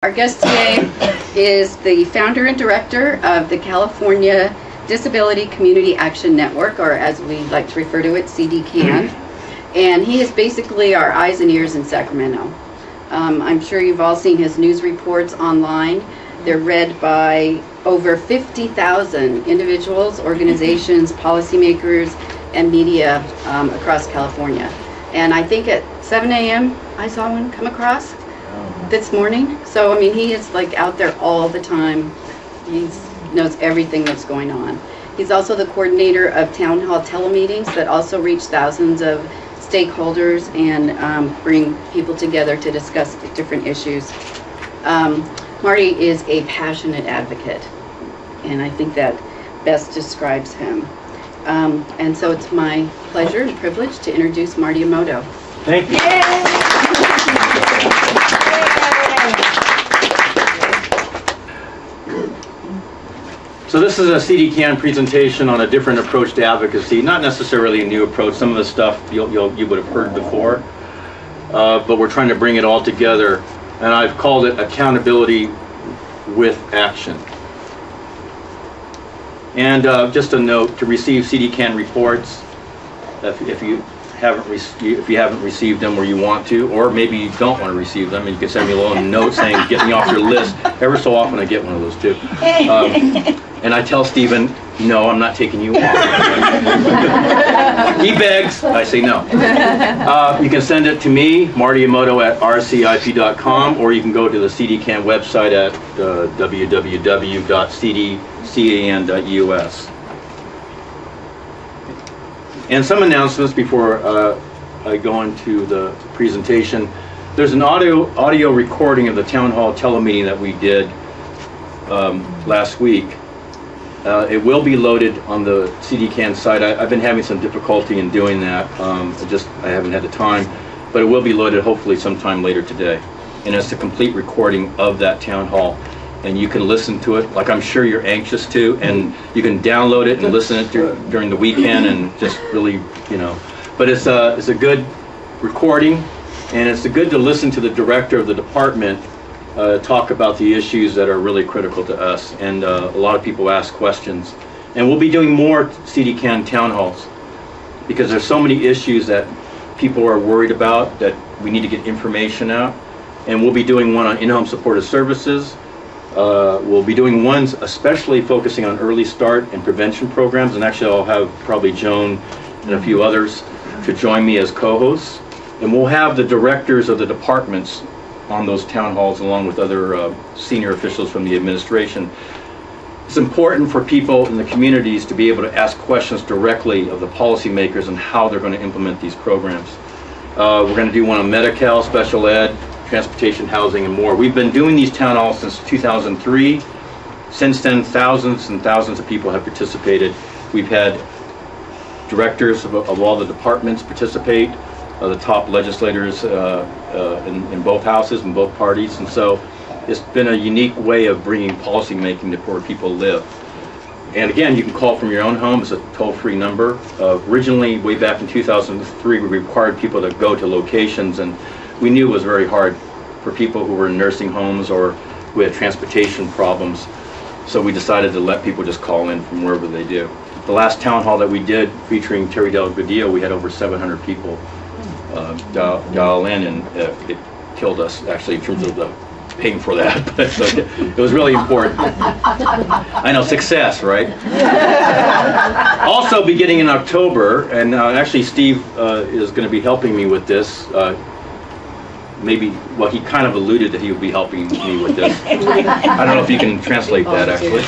Our guest today is the founder and director of the California Disability Community Action Network, or as we like to refer to it, CDCAN. And he is basically our eyes and ears in Sacramento. I'm sure you've all seen his news reports online. They're read by over 50,000 individuals, organizations, policymakers, and media across California. And I think at 7 a.m. I saw one come across this morning. So, I mean, he is like out there all the time. He knows everything that's going on. He's also the coordinator of town hall telemeetings that also reach thousands of stakeholders and bring people together to discuss different issues. Marty is a passionate advocate, and I think that best describes him. And so it's my pleasure and privilege to introduce Marty Omoto. Thank you. Yay! So this is a CDCAN presentation on a different approach to advocacy, not necessarily a new approach. Some of the stuff you would have heard before, but we're trying to bring it all together, and I've called it accountability with action. And just a note, to receive CDCAN reports, if you haven't received them or you want to, or maybe you don't want to receive them, and you can send me a little note saying, get me off your list. Ever so often I get one of those too. And I tell Stephen, no, I'm not taking you off. He begs, I say no. You can send it to me, Marty Omoto at rcip.com, or you can go to the CDCAN website at www.cdcan.us. And some announcements before I go into the presentation. There's an audio recording of the town hall telemeeting that we did last week. It will be loaded on the CDCAN site. I've been having some difficulty in doing that. I haven't had the time, but it will be loaded hopefully sometime later today. And it's a complete recording of that town hall. And you can listen to it, like I'm sure you're anxious to, and you can download it and listen to it during the weekend and just really, you know. But it's a good recording, and it's good to listen to the director of the department talk about the issues that are really critical to us. And a lot of people ask questions. And we'll be doing more CDCAN town halls because there's so many issues that people are worried about that we need to get information out. And we'll be doing one on in-home supportive services. We'll be doing ones especially focusing on early start and prevention programs, and actually I'll have probably Joan and a few others to join me as co-hosts. And we'll have the directors of the departments on those town halls along with other senior officials from the administration. It's important for people in the communities to be able to ask questions directly of the policymakers on how they're going to implement these programs. We're going to do one on Medi-Cal, special ed, transportation, housing, and more. We've been doing these town halls since 2003. Since then, thousands and thousands of people have participated. We've had directors of all the departments participate, the top legislators in both houses, in both parties, and so it's been a unique way of bringing policy making to where people live. And again, you can call from your own home. It's a toll-free number. Originally, way back in 2003, we required people to go to locations, and we knew it was very hard for people who were in nursing homes or who had transportation problems. So we decided to let people just call in from wherever they do. The last town hall that we did featuring Terry Del Godillo, we had over 700 people dial in, and it killed us actually in terms of the paying for that. But it was really important. I know, success, right? Also beginning in October, and actually Steve is going to be helping me with this. Maybe, well, he kind of alluded that he would be helping me with this. I don't know if you can translate that actually.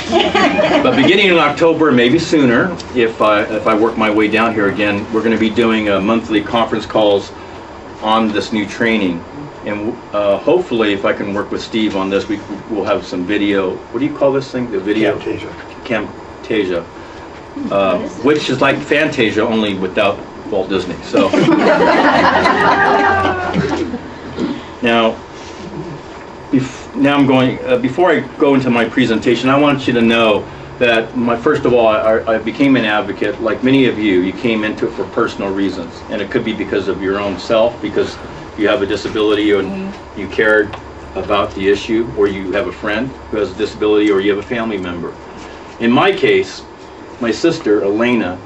But beginning in October, maybe sooner, if I work my way down here again, we're going to be doing monthly conference calls on this new training. And hopefully, if I can work with Steve on this, we'll have some video. What do you call this thing? The video? Camtasia. Which is like Fantasia, only without Walt Disney. So. Now I'm going, before I go into my presentation, I want you to know that first of all, I became an advocate. Like many of you, you came into it for personal reasons. And it could be because of your own self, because you have a disability and you cared about the issue, or you have a friend who has a disability, or you have a family member. In my case, my sister, Elena,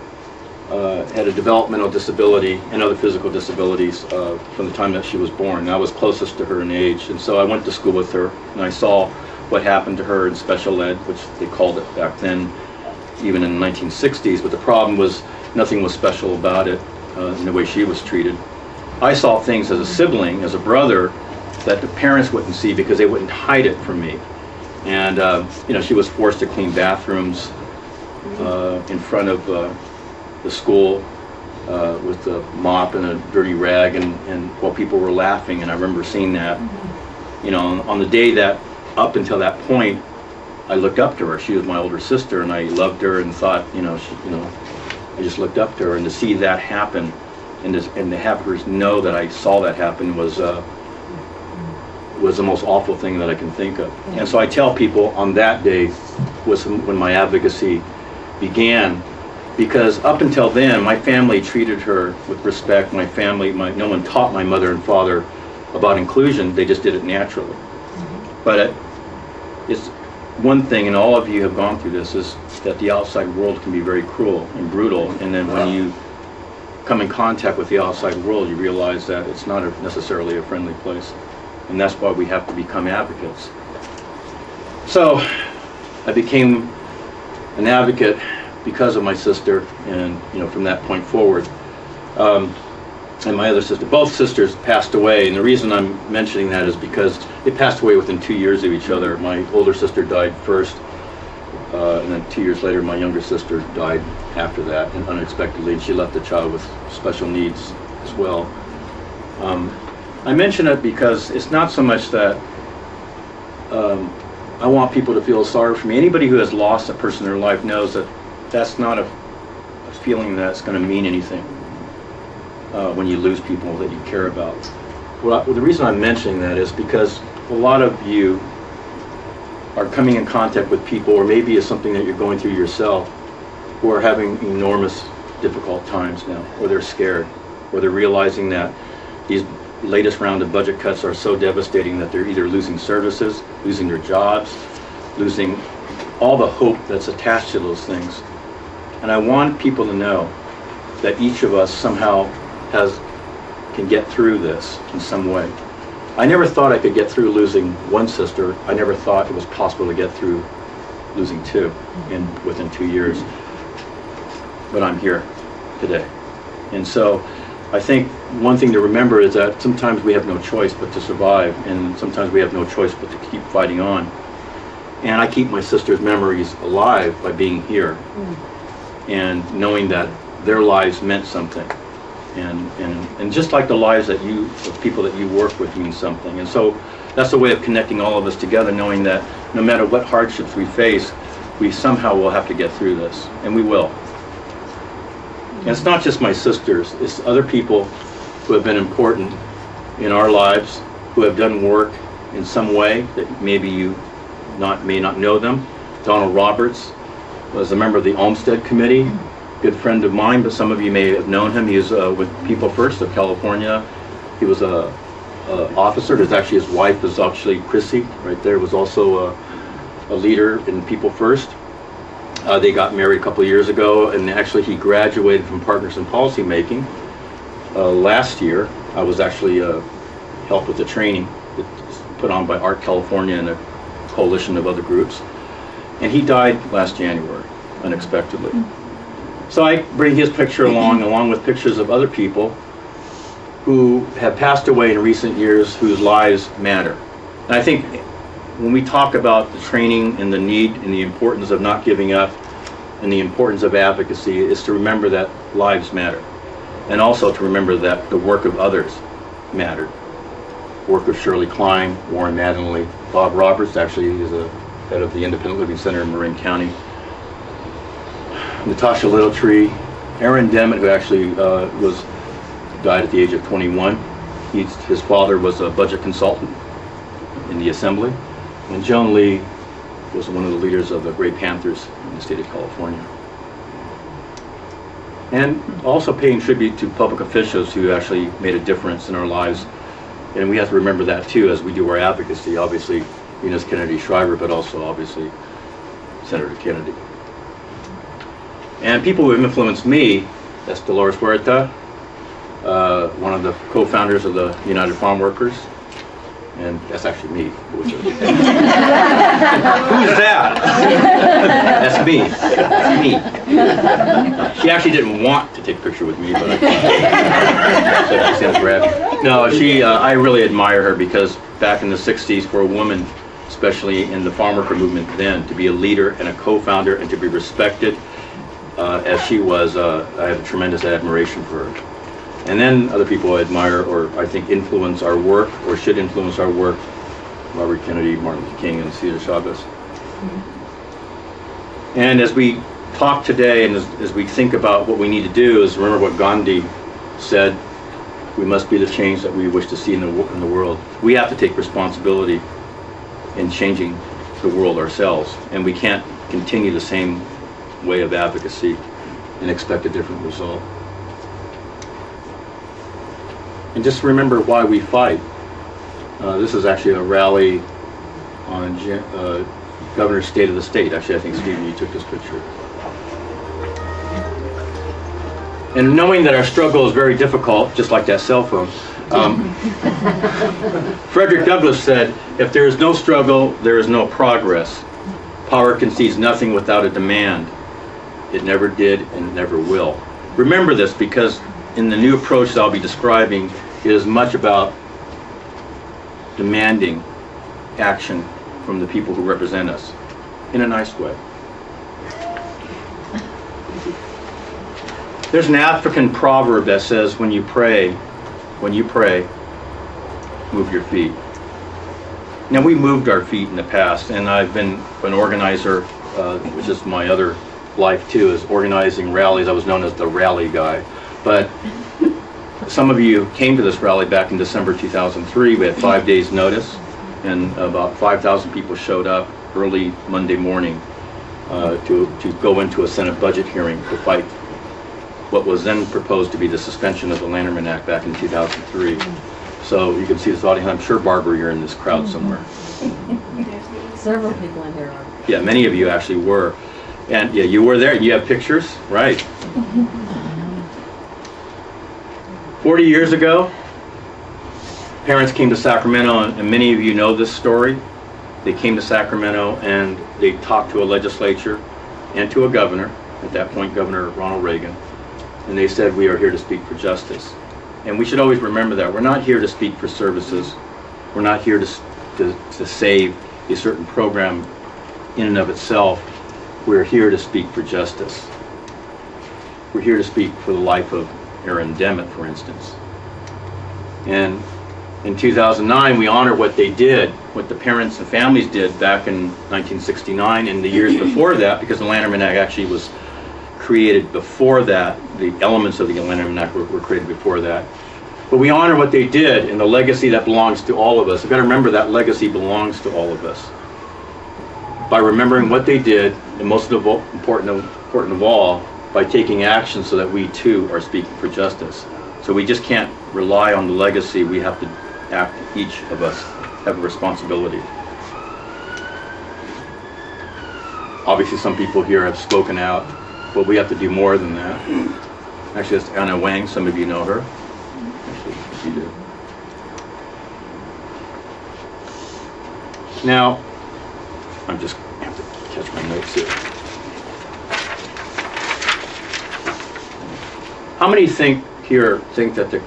had a developmental disability and other physical disabilities from the time that she was born. And I was closest to her in age, and so I went to school with her, and I saw what happened to her in special ed, which they called it back then, even in the 1960s, but the problem was nothing was special about it in the way she was treated. I saw things as a sibling, as a brother, that the parents wouldn't see because they wouldn't hide it from me. And you know, she was forced to clean bathrooms in front of the school with a mop and a dirty rag, and while people were laughing, and I remember seeing that. You know, on the day that, up until that point, I looked up to her. She was my older sister, and I loved her and thought, you know, I just looked up to her, and to see that happen, and to have her know that I saw that happen was the most awful thing that I can think of. And so I tell people on that day was when my advocacy began, because up until then, my family treated her with respect. My family, no one taught my mother and father about inclusion. They just did it naturally. But it's one thing, and all of you have gone through this, is that the outside world can be very cruel and brutal, and then when you come in contact with the outside world, you realize that it's not necessarily a friendly place, and that's why we have to become advocates. So I became an advocate because of my sister, and you know, from that point forward. And my other sister, both sisters passed away, and the reason I'm mentioning that is because they passed away within 2 years of each other. My older sister died first, and then 2 years later my younger sister died after that, and unexpectedly, and she left a child with special needs as well. I mention it because it's not so much that I want people to feel sorry for me. Anybody who has lost a person in their life knows that that's not a feeling that's going to mean anything when you lose people that you care about. Well, the reason I'm mentioning that is because a lot of you are coming in contact with people, or maybe it's something that you're going through yourself, who are having enormous difficult times now, or they're scared, or they're realizing that these latest round of budget cuts are so devastating that they're either losing services, losing their jobs, losing all the hope that's attached to those things. And I want people to know that each of us somehow can get through this in some way. I never thought I could get through losing one sister. I never thought it was possible to get through losing two within 2 years. But I'm here today. And so I think one thing to remember is that sometimes we have no choice but to survive, and sometimes we have no choice but to keep fighting on. And I keep my sister's memories alive by being here and knowing that their lives meant something. And just like the lives that of people that you work with mean something. And so that's a way of connecting all of us together, knowing that no matter what hardships we face, we somehow will have to get through this, and we will. And it's not just my sisters, it's other people who have been important in our lives, who have done work in some way that maybe you may not know them. Donald Roberts was a member of the Olmsted Committee, good friend of mine, but some of you may have known him. He is with People First of California. He was a officer. There's actually, his wife is actually Chrissy, right there, was also a leader in People First. They got married a couple of years ago, and actually he graduated from Partners in Policy Making last year. I was actually helped with the training put on by Arc California and a coalition of other groups. And he died last January, unexpectedly. So I bring his picture along with pictures of other people who have passed away in recent years, whose lives matter. And I think when we talk about the training and the need and the importance of not giving up and the importance of advocacy, is to remember that lives matter. And also to remember that the work of others mattered. Work of Shirley Klein, Warren Mattingly, Bob Roberts, actually is the head of the Independent Living Center in Marin County. Natasha Littletree, Aaron Demmett, who actually died at the age of 21. His father was a budget consultant in the Assembly. And Joan Lee was one of the leaders of the Gray Panthers in the state of California. And also paying tribute to public officials who actually made a difference in our lives And we have to remember that too as we do our advocacy. Obviously, Eunice Kennedy Shriver, but also obviously Senator Kennedy. And people who have influenced me, that's Dolores Huerta, one of the co-founders of the United Farm Workers. And that's actually me. Who's that? That's me. That's me. She actually didn't want to take a picture with me, but I so she grab. No, I really admire her because back in the 60s, for a woman, especially in the farm worker movement then, to be a leader and a co-founder and to be respected as she was, I have a tremendous admiration for her. And then other people I admire or I think influence our work or should influence our work, Robert Kennedy, Martin Luther King, and Cesar Chavez. And as we talk today and as we think about what we need to do is remember what Gandhi said, we must be the change that we wish to see in the world. We have to take responsibility in changing the world ourselves, and we can't continue the same way of advocacy and expect a different result. And just remember why we fight. This is actually a rally on Governor's State of the State. Actually, I think, Stephen, you took this picture. And knowing that our struggle is very difficult, just like that cell phone, Frederick Douglass said, if there is no struggle, there is no progress. Power concedes nothing without a demand. It never did and it never will. Remember this because in the new approach that I'll be describing, it is much about demanding action from the people who represent us in a nice way. There's an African proverb that says, when you pray, move your feet. Now, we moved our feet in the past, and I've been an organizer, which is my other life too, is organizing rallies. I was known as the rally guy. But some of you came to this rally back in December 2003. We had 5 days notice, and about 5,000 people showed up early Monday morning to go into a Senate budget hearing to fight what was then proposed to be the suspension of the Lanterman Act back in 2003. So you can see this audience. I'm sure, Barbara, you're in this crowd somewhere. Several people in here are. Yeah, many of you actually were. And yeah, you were there, and you have pictures? Right. 40 years ago, parents came to Sacramento, and many of you know this story. They came to Sacramento, and they talked to a legislature and to a governor, at that point, Governor Ronald Reagan, and they said, we are here to speak for justice. And we should always remember that. We're not here to speak for services. We're not here to save a certain program in and of itself. We're here to speak for justice. We're here to speak for the life of Aaron Demmett, for instance. And in 2009, we honor what they did, what the parents and families did back in 1969 and the years before that, because the Lanterman Act actually was created before that. The elements of the Lanterman Act were created before that. But we honor what they did and the legacy that belongs to all of us. We've got to remember that legacy belongs to all of us. By remembering what they did, and most important of all, by taking action so that we too are speaking for justice. So we just can't rely on the legacy. We have to act, each of us have a responsibility. Obviously some people here have spoken out, but we have to do more than that. Actually, that's Anna Wang, some of you know her. Actually, you do. Now, I'm just have to catch my notes here. How many think that the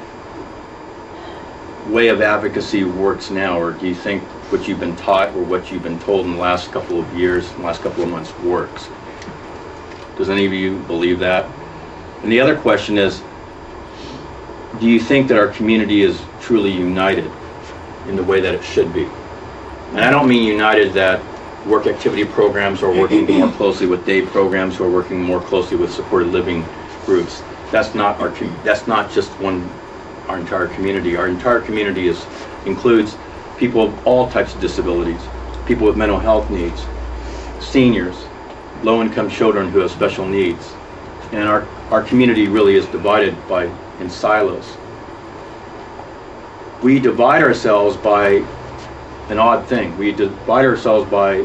way of advocacy works now, or do you think what you've been taught or what you've been told in the last couple of years, the last couple of months works? Does any of you believe that? And the other question is, do you think that our community is truly united in the way that it should be? And I don't mean united that work activity programs are working more closely with day programs or working more closely with supported living groups. That's not just our entire community. Our entire community includes people of all types of disabilities, people with mental health needs, seniors, low-income children who have special needs. And our community really is divided in silos. we divide ourselves by an odd thing. We divide ourselves by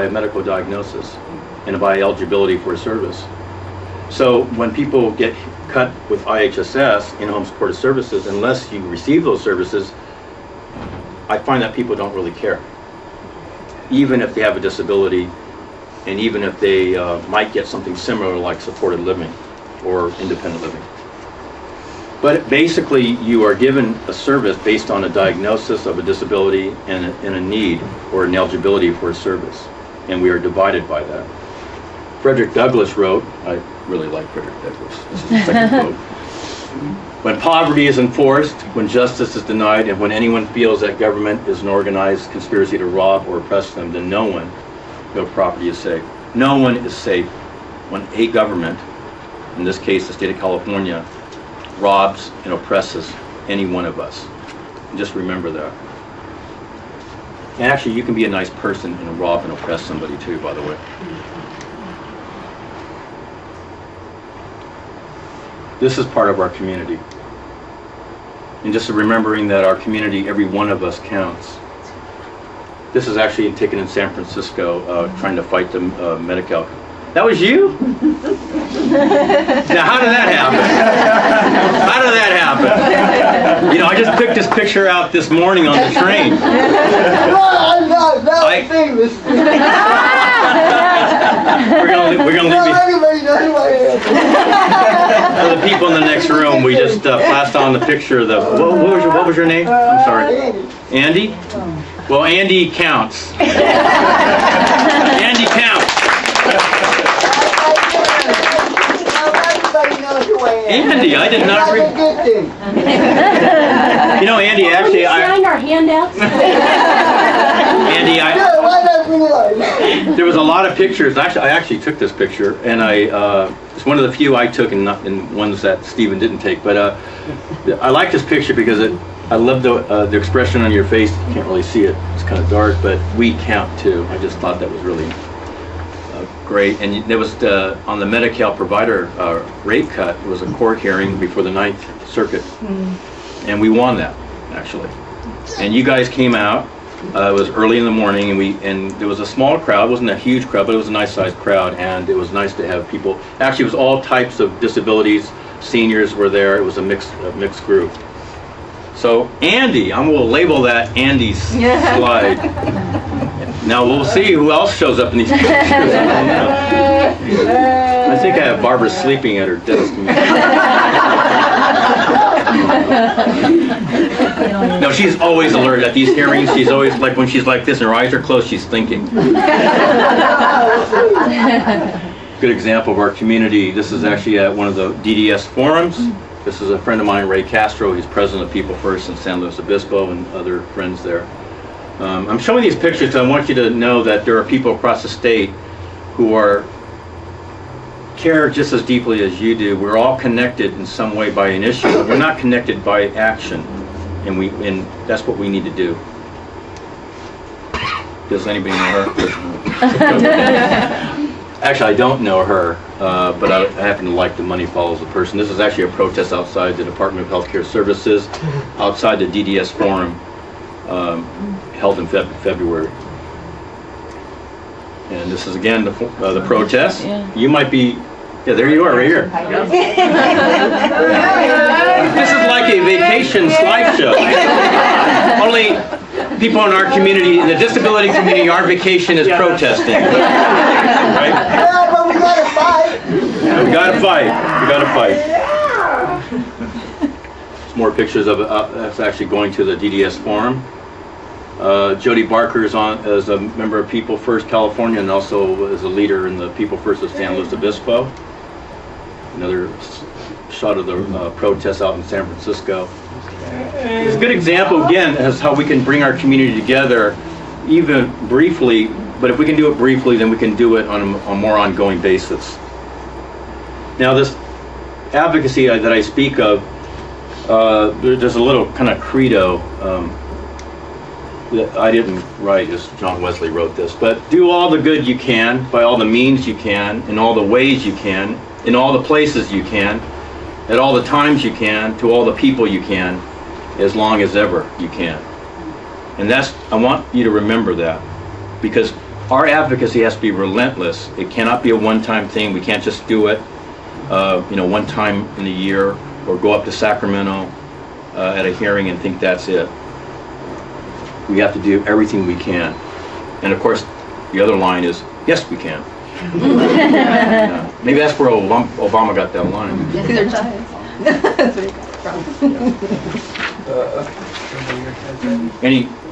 a medical diagnosis and by eligibility for service. So when people get cut with IHSS, in-home supported services, unless you receive those services, I find that people don't really care. Even if they have a disability, and even if they might get something similar like supported living or independent living. But basically, you are given a service based on a diagnosis of a disability and a need or an eligibility for a service. And we are divided by that. Frederick Douglass wrote, I really like Frederick Douglass, this is the second quote. When poverty is enforced, when justice is denied, and when anyone feels that government is an organized conspiracy to rob or oppress them, then no property is safe. No one is safe when a government, in this case the state of California, robs and oppresses any one of us. And just remember that. And actually, you can be a nice person and rob and oppress somebody too, by the way. This is part of our community. And just remembering that our community, every one of us counts. This is actually taken in San Francisco, trying to fight the Medi-Cal. That was you? Now, how did that happen? How did that happen? You know, I just picked this picture out this morning on the train. I'm not famous. We're gonna leave Everybody knows who I am. for the people in the next room. We just passed on the picture of the. What was your name? I'm sorry. Andy? Well, Andy counts. Andy counts. Everybody knows who I am. Andy, I did not. That's a good thing. You know, Andy, actually, Sign our handouts. Andy, Yeah, why not realize? there was a lot of pictures. Actually, I actually took this picture, and it's one of the few I took, and ones that Stephen didn't take. But I like this picture because I love the expression on your face. You can't really see it; it's kind of dark. But we count too. I just thought that was really great. And there was on the Medi-Cal provider rate cut. It was a court hearing before the 9th Circuit, and we won that actually. And you guys came out. It was early in the morning, and there was a small crowd. It wasn't a huge crowd, but it was a nice-sized crowd, and it was nice to have people. Actually, it was all types of disabilities. Seniors were there. It was a mixed group. So Andy, I'm going to label that Andy's slide. Now we'll see who else shows up in these pictures. I think I have Barbara sleeping at her desk. No, she's always alert at these hearings. She's always like, when she's like this and her eyes are closed, she's thinking. Good example of our community. This is actually at one of the DDS forums. This is a friend of mine, Ray Castro. He's president of People First in San Luis Obispo, and other friends there. I'm showing these pictures because I want you to know that there are people across the state who care just as deeply as you do. We're all connected in some way by an issue, but we're not connected by action, and that's what we need to do. Does anybody know her? Actually, I don't know her, but I happen to like the money follows the person. This is actually a protest outside the Department of Healthcare Services, outside the DDS forum, held in February. And this is again the protest. You might be, yeah, there you are, right here. This is like a vacation slideshow. Only people in our community, in the disability community, our vacation is protesting. Right? Yeah, but we gotta fight. We gotta fight. We gotta fight. Some more pictures of that's actually going to the DDS forum. Jody Barker is on as a member of People First California, and also as a leader in the People First of San Luis Obispo. Another shot of the protests out in San Francisco. It's a good example again as how we can bring our community together, even briefly. But if we can do it briefly, then we can do it on a more ongoing basis. Now, this advocacy that I speak of, there's a little kind of credo. I didn't write this, John Wesley wrote this, but do all the good you can, by all the means you can, in all the ways you can, in all the places you can, at all the times you can, to all the people you can, as long as ever you can. And I want you to remember that, because our advocacy has to be relentless. It cannot be a one-time thing. We can't just do it, one time in a year, or go up to Sacramento at a hearing and think that's it. We have to do everything we can. And of course, the other line is, yes, we can. Maybe that's where Obama got that line.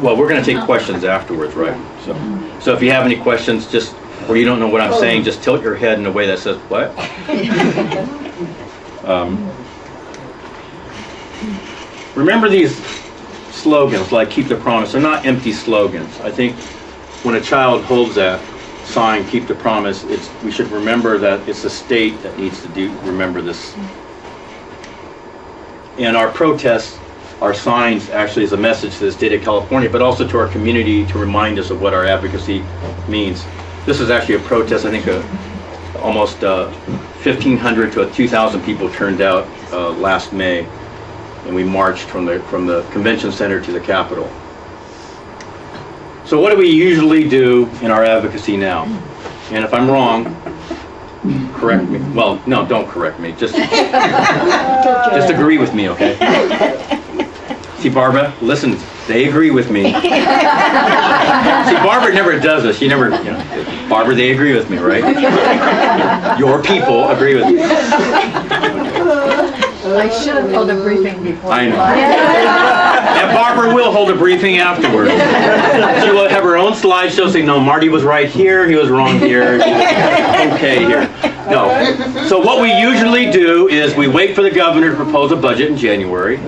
Well, we're going to take questions afterwards, right? So if you have any questions, or you don't know what I'm saying, just tilt your head in a way that says, what? Remember these slogans, like keep the promise. They're not empty slogans. I think when a child holds that sign, keep the promise, we should remember that it's the state that needs to remember this. And our protests, our signs, actually is a message to the state of California, but also to our community to remind us of what our advocacy means. This is actually a protest. I think almost 1,500 to 2,000 people turned out last May, and we marched from the convention center to the Capitol. So what do we usually do in our advocacy now? And if I'm wrong, correct me. Well, no, don't correct me. Just agree with me, okay? See, Barbara, listen, they agree with me. See, Barbara never does this. She never, Barbara, they agree with me, right? Your people agree with me. I should have held a briefing before. I know. And Barbara will hold a briefing afterwards. She will have her own slideshow saying, no, Marty was right here, he was wrong here, okay here. No. So what we usually do is we wait for the governor to propose a budget in January.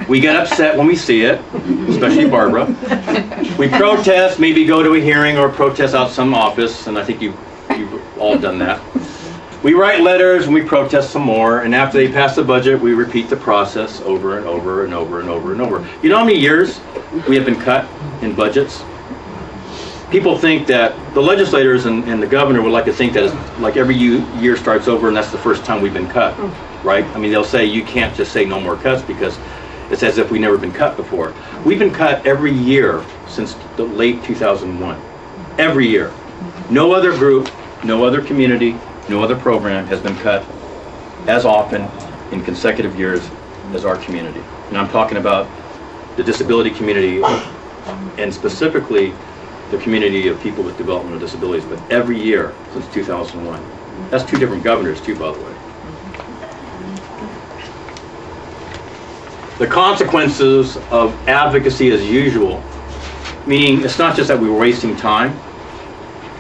We get upset when we see it, especially Barbara. We protest, maybe go to a hearing or protest out some office, and I think you've all done that. We write letters and we protest some more, and after they pass the budget, we repeat the process over and over and over and over and over. You know how many years we have been cut in budgets? People think that the legislators and the governor would like to think that it's like every year starts over and that's the first time we've been cut, right? I mean, they'll say you can't just say no more cuts because it's as if we've never been cut before. We've been cut every year since the late 2001. Every year. No other group, no other community, no other program has been cut as often in consecutive years as our community. And I'm talking about the disability community and specifically the community of people with developmental disabilities, but every year since 2001. That's two different governors too, by the way. The consequences of advocacy as usual, meaning it's not just that we were wasting time,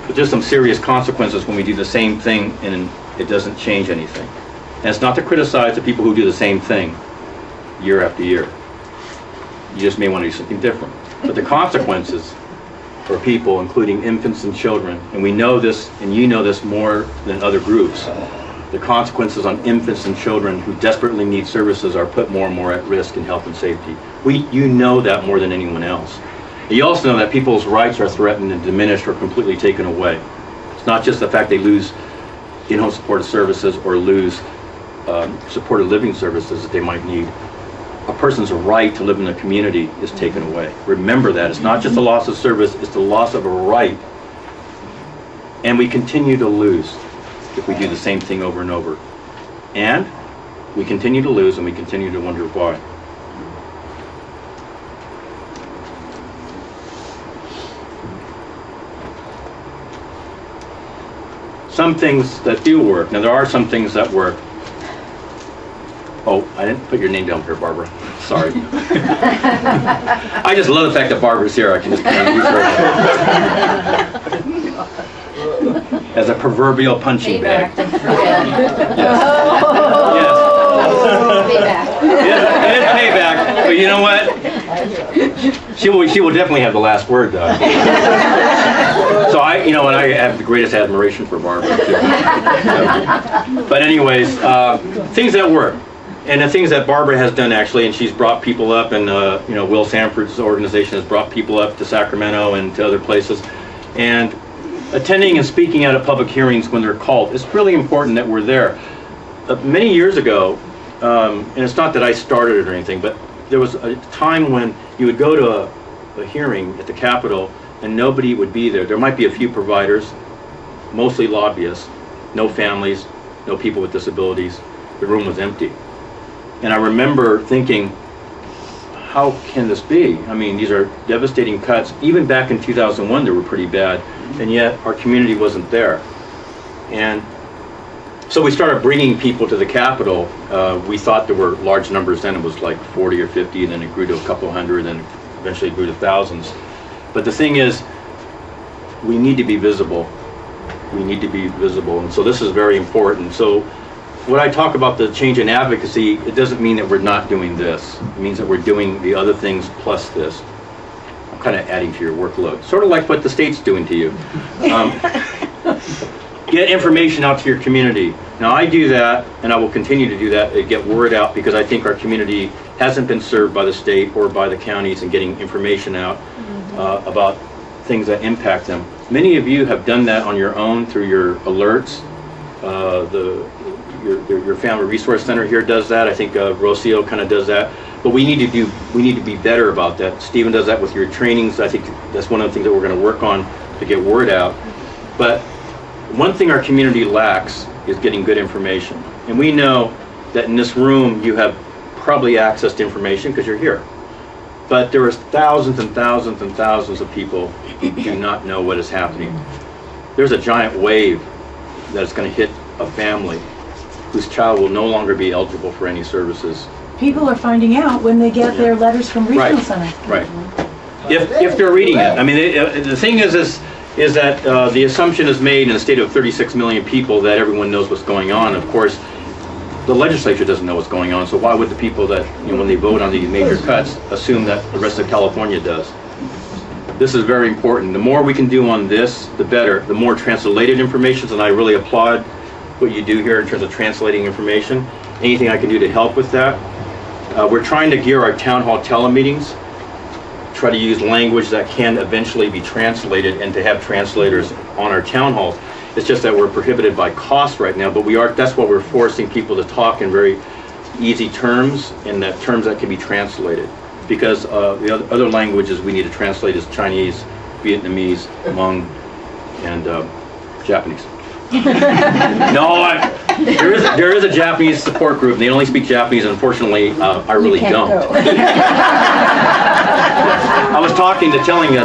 but there's some serious consequences when we do the same thing and it doesn't change anything. And it's not to criticize the people who do the same thing year after year. You just may want to do something different. But the consequences for people, including infants and children, and we know this, and you know this more than other groups, the consequences on infants and children who desperately need services are put more and more at risk in health and safety. You know that more than anyone else. You also know that people's rights are threatened and diminished or completely taken away. It's not just the fact they lose in-home supportive services or lose supported living services that they might need. A person's right to live in a community is taken away. Remember that. It's not just the loss of service, it's the loss of a right. And we continue to lose if we do the same thing over and over. And we continue to lose and we continue to wonder why. Some things that do work. Now there are some things that work. Oh, I didn't put your name down here, Barbara. Sorry. I just love the fact that Barbara's here. I can just kind of use her as a proverbial punching bag. Yes. It is payback. But you know what? She will definitely have the last word, though. So I have the greatest admiration for Barbara too. But anyways, things that work. And the things that Barbara has done actually, and she's brought people up, and Will Sanford's organization has brought people up to Sacramento and to other places, and attending and speaking out at public hearings when they're called. It's really important that we're there. Many years ago, and it's not that I started it or anything, but there was a time when you would go to a hearing at the Capitol and nobody would be there. There might be a few providers, mostly lobbyists, no families, no people with disabilities. The room was empty. And I remember thinking, how can this be? I mean, these are devastating cuts. Even back in 2001, they were pretty bad, and yet our community wasn't there. And so we started bringing people to the Capitol. We thought there were large numbers then. It was like 40 or 50, and then it grew to a couple hundred, and eventually it grew to thousands. But the thing is, we need to be visible. We need to be visible, and so this is very important. So when I talk about the change in advocacy, it doesn't mean that we're not doing this. It means that we're doing the other things plus this. I'm kind of adding to your workload, sort of like what the state's doing to you. Get information out to your community. Now I do that, and I will continue to do that, to get word out, because I think our community hasn't been served by the state or by the counties in getting information out about things that impact them. Many of you have done that on your own through your alerts. Your Family Resource Center here does that. I think Rocio kind of does that. But we need to be better about that. Stephen does that with your trainings. I think that's one of the things that we're going to work on to get word out. But one thing our community lacks is getting good information. And we know that in this room you have probably access to information because you're here. But there are thousands and thousands and thousands of people who do not know what is happening. There's a giant wave that is going to hit a family whose child will no longer be eligible for any services. People are finding out when they get their letters from regional centers. Right. If they're reading it. I mean, the thing is that the assumption is made in a state of 36 million people that everyone knows what's going on. Of course, the legislature doesn't know what's going on, so why would the people that, when they vote on these major cuts, assume that the rest of California does? This is very important. The more we can do on this, the better. The more translated information, and I really applaud what you do here in terms of translating information. Anything I can do to help with that. We're trying to gear our town hall telemeetings, try to use language that can eventually be translated, and to have translators on our town halls. It's just that we're prohibited by cost right now, but that's why we're forcing people to talk in very easy terms, and that terms that can be translated. Because the other languages we need to translate is Chinese, Vietnamese, Hmong, and Japanese. No, there is a Japanese support group, and they only speak Japanese, and unfortunately, I really don't. I was telling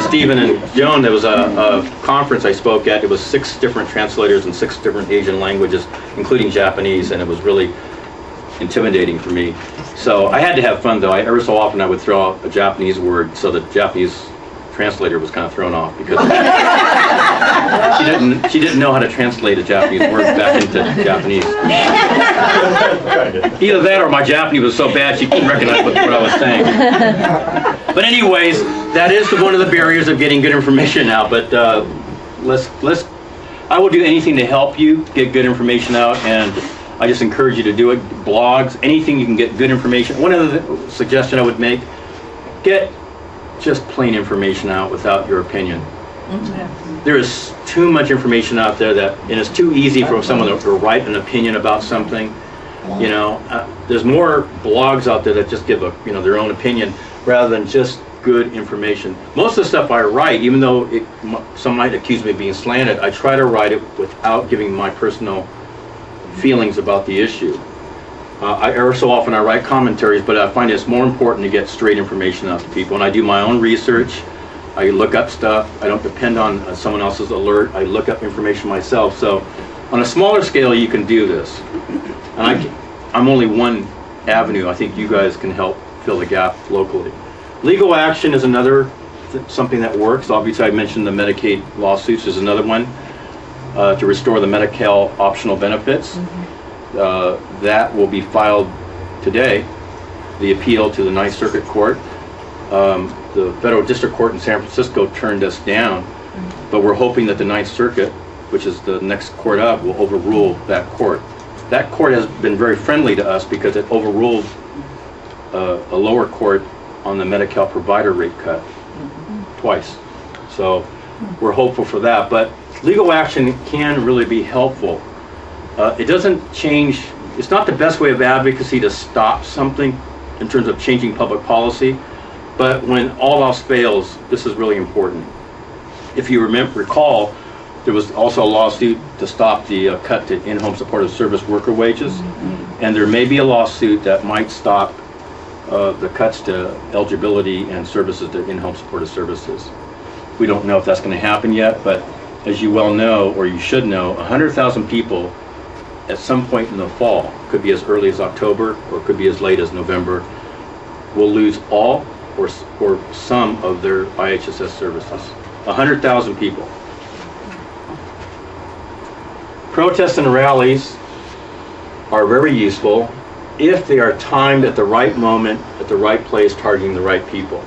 Stephen and Joan, there was a conference I spoke at. It was 6 different translators in 6 different Asian languages, including Japanese, and it was really intimidating for me. So I had to have fun, though. Every so often I would throw out a Japanese word, so the Japanese translator was kind of thrown off because she didn't know how to translate a Japanese word back into Japanese. Either that or my Japanese was so bad she couldn't recognize what I was saying. But anyways, that is one of the barriers of getting good information out. But I will do anything to help you get good information out, and I just encourage you to do it. Blogs, anything you can get good information. One other suggestion I would make: get just plain information out without your opinion. There is too much information out there and it's too easy for someone to write an opinion about something. There's more blogs out there that just give their own opinion rather than just good information. Most of the stuff I write, even though some might accuse me of being slanted, I try to write it without giving my personal feelings about the issue. Every so often I write commentaries, but I find it's more important to get straight information out to people. And I do my own research. I look up stuff. I don't depend on someone else's alert. I look up information myself. So on a smaller scale, you can do this. And I'm only one avenue. I think you guys can help fill the gap locally. Legal action is another something that works. Obviously, I mentioned the Medicaid lawsuits is another one to restore the Medi-Cal optional benefits. That will be filed today, the appeal to the Ninth Circuit Court. The Federal District Court in San Francisco turned us down, but we're hoping that the Ninth Circuit, which is the next court up, will overrule that court. That court has been very friendly to us because it overruled a lower court on the Medi-Cal provider rate cut twice. So we're hopeful for that, but legal action can really be helpful. It doesn't change, it's not the best way of advocacy to stop something, in terms of changing public policy. But when all else fails, this is really important. If you recall, there was also a lawsuit to stop the cut to in-home supportive service worker wages. And there may be a lawsuit that might stop the cuts to eligibility and services to in-home supportive services. We don't know if that's going to happen yet, but as you well know, or you should know, 100,000 people at some point in the fall, could be as early as October or could be as late as November, will lose all or some of their IHSS services. 100,000 people. Protests and rallies are very useful if they are timed at the right moment, at the right place, targeting the right people.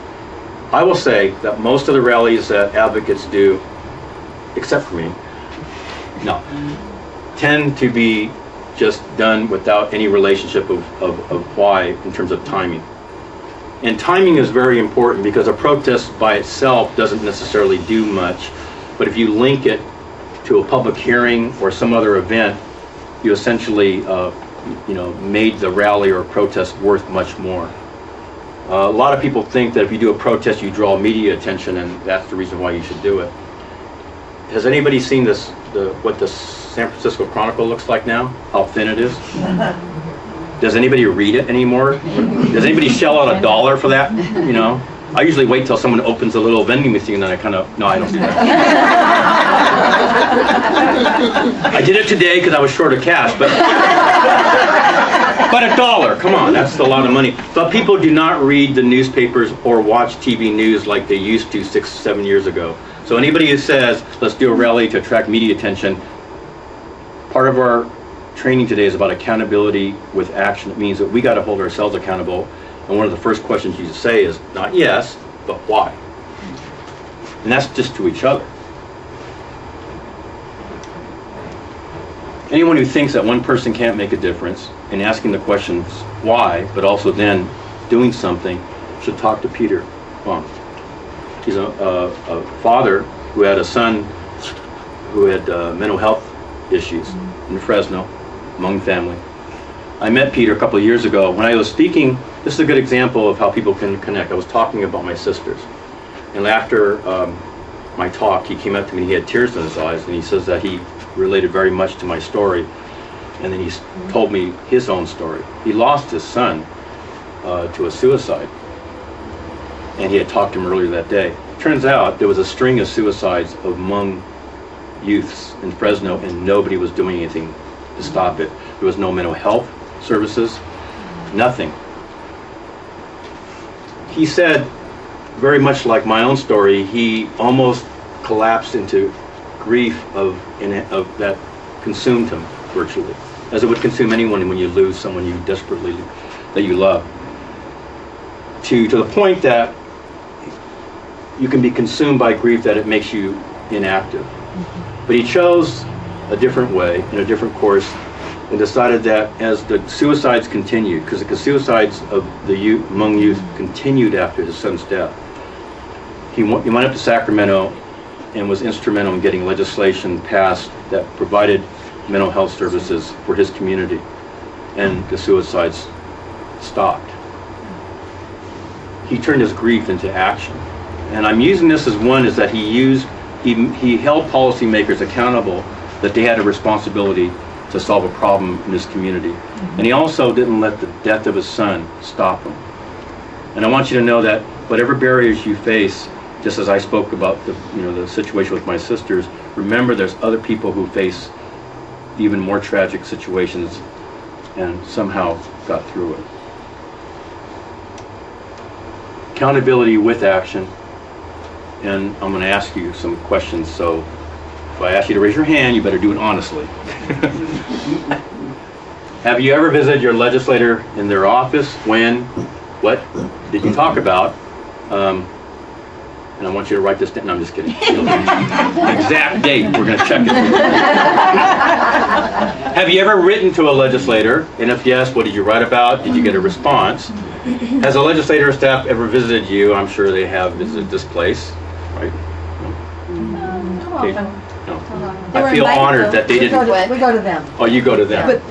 I will say that most of the rallies that advocates do, except for me, tend to be just done without any relationship of why in terms of timing. And timing is very important because a protest by itself doesn't necessarily do much, but if you link it to a public hearing or some other event, you essentially made the rally or protest worth much more. A lot of people think that if you do a protest, you draw media attention, and that's the reason why you should do it. Has anybody seen this? What the San Francisco Chronicle looks like now? How thin it is? Does anybody read it anymore? Does anybody shell out $1 for that? You know, I usually wait till someone opens a little vending machine, and then I no, I don't do that. I did it today because I was short of cash, but $1, come on, that's a lot of money. But people do not read the newspapers or watch TV news like they used to 6, 7 years ago. So anybody who says, let's do a rally to attract media attention, part of our training today is about accountability with action. It means that we got to hold ourselves accountable. And one of the first questions you say is not yes, but why? And that's just to each other. Anyone who thinks that one person can't make a difference in asking the questions why, but also then doing something, should talk to Peter Wong. He's a father who had a son who had mental health issues in Fresno, Hmong family. I met Peter a couple of years ago. When I was speaking, this is a good example of how people can connect. I was talking about my sisters. And after my talk, he came up to me and he had tears in his eyes, and he says that he related very much to my story. And then he told me his own story. He lost his son to a suicide. And he had talked to him earlier that day. Turns out there was a string of suicides of Hmong youths in Fresno, and nobody was doing anything to stop it. There was no mental health services, nothing. He said, very much like my own story, he almost collapsed into grief that consumed him virtually, as it would consume anyone when you lose someone you desperately that you love. To the point that you can be consumed by grief that it makes you inactive. But he chose a different way and a different course, and decided that as the suicides continued, because the suicides of the Hmong youth continued after his son's death, he went up to Sacramento and was instrumental in getting legislation passed that provided mental health services for his community, and the suicides stopped. He turned his grief into action. And I'm using this as one is that he held policymakers accountable that they had a responsibility to solve a problem in his community. And he also didn't let the death of his son stop him. And I want you to know that whatever barriers you face, just as I spoke about the situation with my sisters, remember there's other people who face even more tragic situations and somehow got through it. Accountability with action. And I'm going to ask you some questions, so if I ask you to raise your hand, you better do it honestly. Have you ever visited your legislator in their office? When? What did you talk about? And I want you to write this down. No, I'm just kidding. Exact date. We're going to check it. Have you ever written to a legislator? And if yes, what did you write about? Did you get a response? Has a legislator or staff ever visited you? I'm sure they have visited this place, right? How often? No. They were I feel invited, honored though. that they didn't. We go to them. Oh, you go to them. But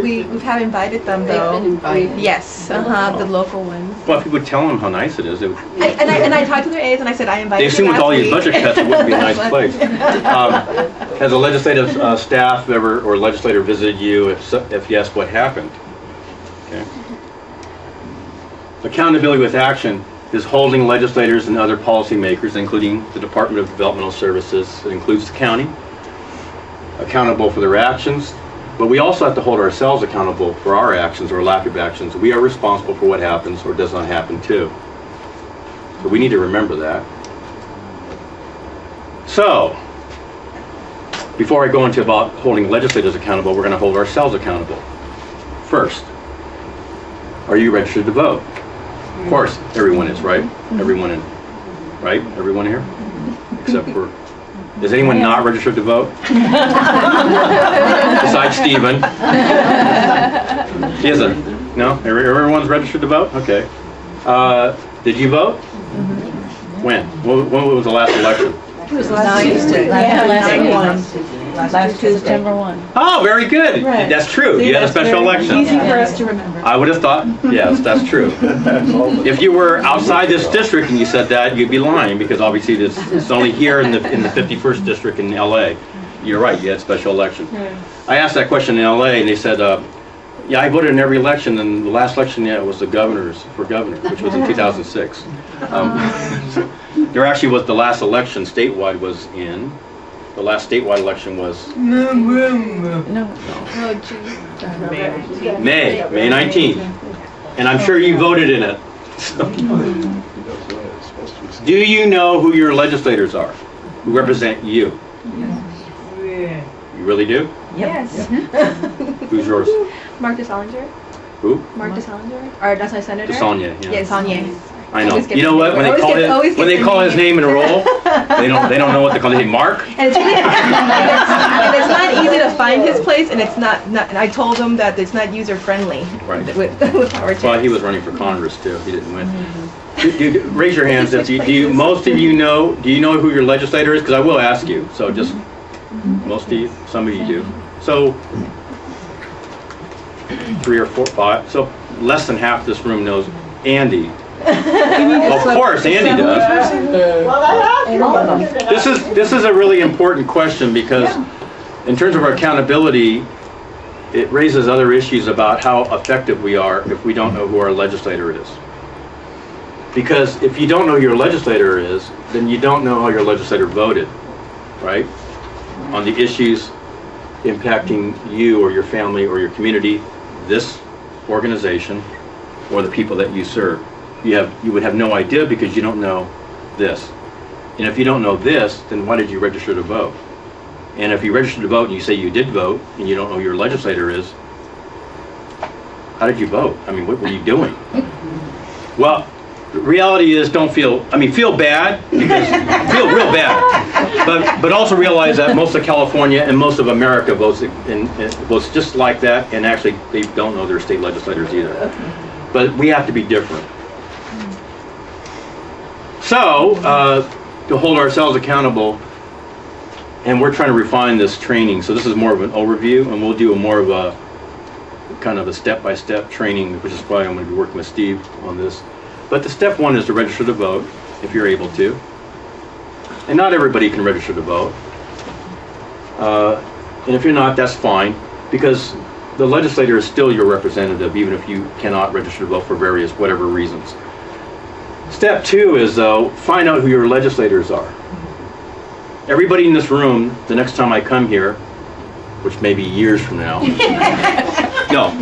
we have invited them though. They've been invited. Yes, the local ones. Well, if you would tell them how nice it is, it would, And I talked to their aides and I said I invited they you assume with last all these week. budget cuts, it wouldn't be a nice place. Has a legislative staff ever or legislator visited you? If yes, what happened? Okay. Accountability with action is holding legislators and other policymakers, including the Department of Developmental Services, it includes the county, accountable for their actions, but we also have to hold ourselves accountable for our actions or lack of actions. We are responsible for what happens or does not happen too. So we need to remember that. So, before I go into about holding legislators accountable, we're going to hold ourselves accountable. First, are you registered to vote? Of course, everyone is, right? Everyone in, right? Everyone here? Except for, is anyone not registered to vote? Besides Stephen. He isn't? No? Everyone's registered to vote? Okay. Did you vote? When? When was the last election? It was last Tuesday. Last Tuesday. September 1. Oh, very good. Right. That's true. See, You had a that's special very election. Easy for us to remember. I would have thought, yes, that's true. If you were outside this district and you said that, you'd be lying, because obviously it's only here in the 51st district in LA. You're right, you had special election. I asked that question in LA and they said, yeah, I voted in every election, and the last election, yeah, it was the governor's for governor, which was in 2006. There actually was the last election statewide was in. The last statewide election was May 19th, and I'm sure you voted in it. Do you know who your legislators are, who represent you? You really do? Yes. Who's yours? Mark DeSalinger. Who? Mark DeSalinger. Or that's my senator. DeSalia, yeah. Yes, Sonia. I know. Always gets You know what? When they always call gets- always when they gets call the his name in a roll, they don't know what they call him. Mark. And it's not easy to find his place, and it's not. And I told him that it's not user friendly. Right. With our Well, he was running for Congress too. He didn't win. Raise your hands. If you most of you know. Do you know who your legislator is? Because I will ask you. So just most of you. Some of you do. So 3 or 4, 5. So less than half this room knows Andy. Of course, Andy does. This is a really important question, because in terms of our accountability, it raises other issues about how effective we are if we don't know who our legislator is. Because if you don't know who your legislator is, then you don't know how your legislator voted, right? On the issues impacting you or your family or your community, this organization, or the people that you serve. You would have no idea because you don't know this. And if you don't know this, then why did you register to vote? And if you register to vote and you say you did vote and you don't know who your legislator is, how did you vote? I mean, what were you doing? Well, the reality is feel bad, because feel real bad. But also realize that most of California and most of America votes just like that, and actually they don't know their state legislators either. But we have to be different. So, to hold ourselves accountable, and we're trying to refine this training, so this is more of an overview, and we'll do more of a kind of a step-by-step training, which is why I'm going to be working with Steve on this. But the step 1 is to register to vote, if you're able to. And not everybody can register to vote. And if you're not, that's fine, because the legislator is still your representative, even if you cannot register to vote for whatever reasons. Step 2 is, though, find out who your legislators are. Everybody in this room, the next time I come here, which may be years from now, no,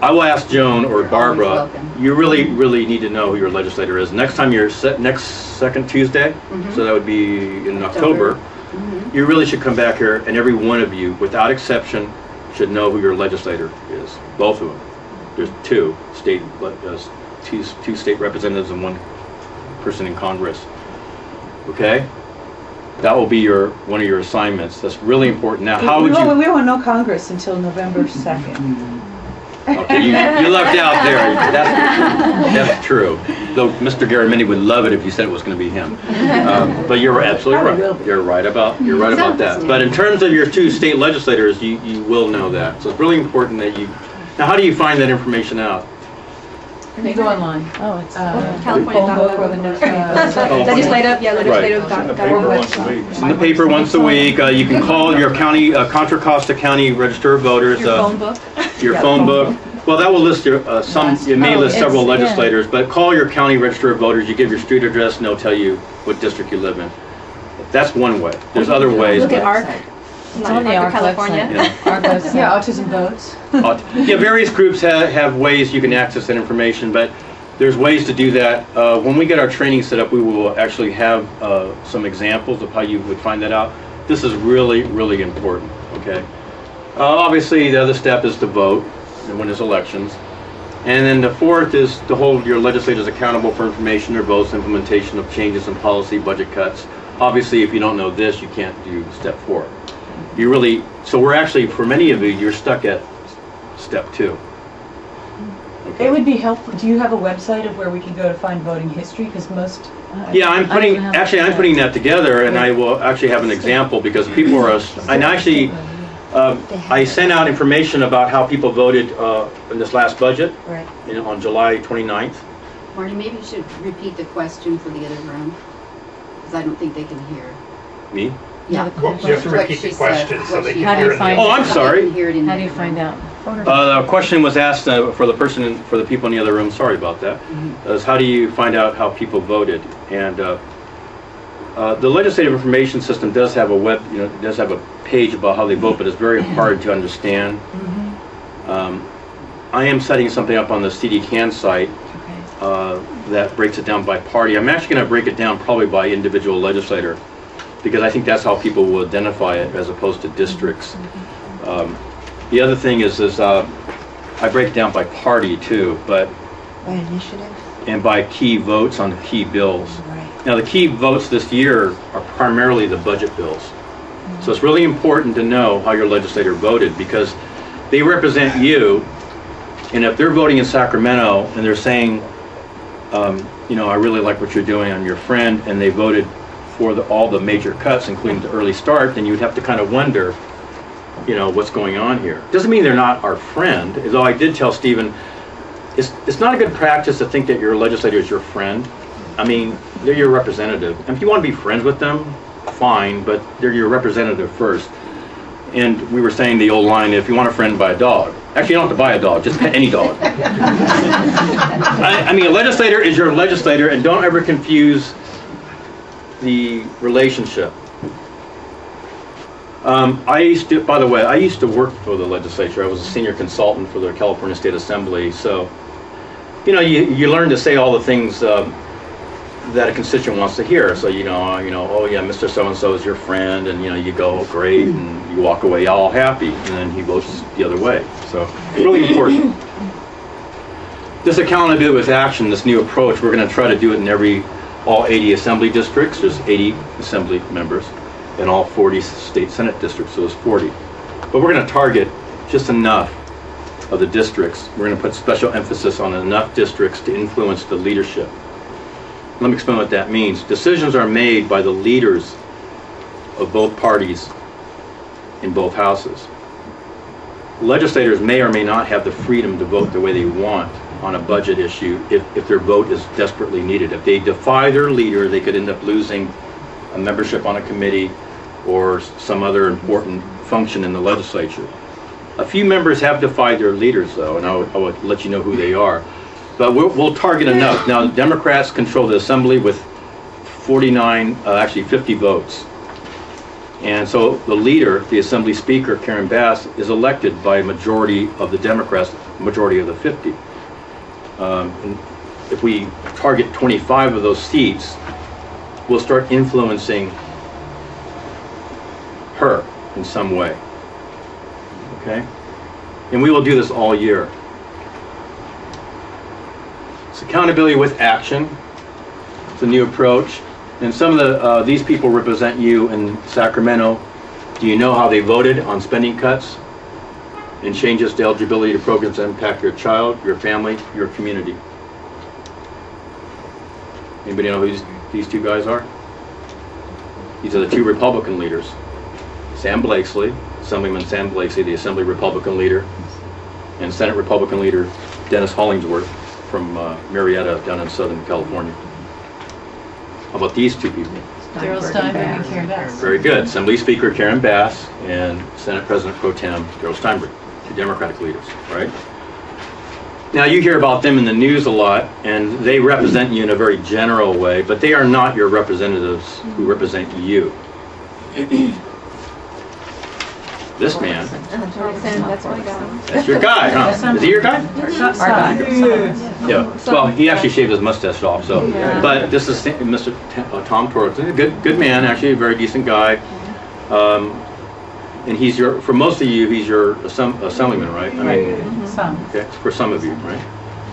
I will ask Joan or Barbara, you really, really need to know who your legislator is. Next time you're next second Tuesday, so that would be in October, you really should come back here, and every one of you, without exception, should know who your legislator is. Both of them. There's two state representatives and one person in Congress. Okay? That will be one of your assignments. That's really important. Now, how would you... We won't know Congress until November 2nd. Okay, you lucked out there. That's true. Though Mr. Garamendi would love it if you said it was going to be him. But you're absolutely right. You're right about that. But in terms of your two state legislators, you will know that. So it's really important that you. Now, how do you find that information out? They go online. Oh, it's Legislative.gov. It's in the paper once a week. You can call your county, Contra Costa County Register of Voters. Your phone book. Your phone book. Well, that will list your, some, it may list several legislators, but call your county Register of Voters. You give your street address and they'll tell you what district you live in. That's one way. There's other ways. Look at Arc. It's on the Arc California. Yeah, autism votes. Yeah, various groups have ways you can access that information, but there's ways to do that. When we get our training set up, we will actually have some examples of how you would find that out. This is really, really important, okay? Obviously, the other step is to vote when there's elections. And then the fourth is to hold your legislators accountable for information, their votes, implementation of changes in policy, budget cuts. Obviously, if you don't know this, you can't do step 4. You really, so we're actually, for many of you, you're stuck at step 2. Okay. It would be helpful. Do you have a website of where we can go to find voting history? Because most. Yeah, I'm putting that together, and I will actually have an example because people are, and actually, I sent out information about how people voted in this last budget on July 29th. Marty, maybe you should repeat the question for the other room, because I don't think they can hear. Me? Yeah. Well, you have to repeat the question so they How can do hear you it. find Oh, I'm sorry. How do you find out? The question was asked for the people in the other room. Sorry about that. Is how do you find out how people voted? And the legislative information system does have a does have a page about how they vote, but it's very hard to understand. I am setting something up on the CDCAN site that breaks it down by party. I'm actually going to break it down probably by individual legislator, because I think that's how people will identify it as opposed to districts. The other thing is I break it down by party too, but By initiative? and by key votes on the key bills. Right. Now the key votes this year are primarily the budget bills. So it's really important to know how your legislator voted because they represent you, and if they're voting in Sacramento and they're saying, I really like what you're doing, I'm your friend, and they voted for all the major cuts, including the early start, then you would have to kind of wonder, what's going on here. Doesn't mean they're not our friend, although I did tell Stephen, it's not a good practice to think that your legislator is your friend. I mean, they're your representative. And if you want to be friends with them, fine, but they're your representative first. And we were saying the old line, if you want a friend, buy a dog. Actually, you don't have to buy a dog, just pet any dog. I mean, a legislator is your legislator, and don't ever confuse the relationship. I used to work for the legislature. I was a senior consultant for the California State Assembly. So, you learn to say all the things that a constituent wants to hear. So, oh yeah, Mr. So-and-so is your friend, and you go, oh, great, and you walk away all happy, and then he votes the other way. So, really important. This accountability with action, this new approach, we're going to try to do it in all 80 assembly districts. There's 80 assembly members. In all 40 state senate districts, so there's 40. But we're going to target just enough of the districts. We're going to put special emphasis on enough districts to influence the leadership. Let me explain what that means. Decisions are made by the leaders of both parties in both houses. Legislators may or may not have the freedom to vote the way they want on a budget issue if their vote is desperately needed. If they defy their leader, they could end up losing a membership on a committee or some other important function in the legislature. A few members have defied their leaders, though, and I will let you know who they are. But we'll target enough. Now, Democrats control the assembly with 50 votes. And so the leader, the assembly speaker, Karen Bass, is elected by a majority of the Democrats, majority of the 50. And if we target 25 of those seats, we'll start influencing her in some way, okay? And we will do this all year. It's accountability with action. It's a new approach. And some of these people represent you in Sacramento. Do you know how they voted on spending cuts and changes to eligibility to programs that impact your child, your family, your community. Anybody know who these two guys are? These are the two Republican leaders. Sam Blakeslee, Assemblyman Sam Blakeslee, the Assembly Republican leader, and Senate Republican leader Dennis Hollingsworth from Marietta down in Southern California. How about these two people? Daryl Steinberg and Karen Bass. Very good. Assembly Speaker Karen Bass and Senate President Pro Tem Daryl Steinberg, two Democratic leaders, right? Now you hear about them in the news a lot, and they represent you in a very general way, but they are not your representatives who represent you. This man, that's your guy, huh? Is he your guy? Our guy. Yeah. Well, he actually shaved his mustache off, so. But this is Mr. Tom Torres, a good man, actually a very decent guy. And he's your, for most of you, he's your assemblyman, right? I mean, okay, for some of you, right?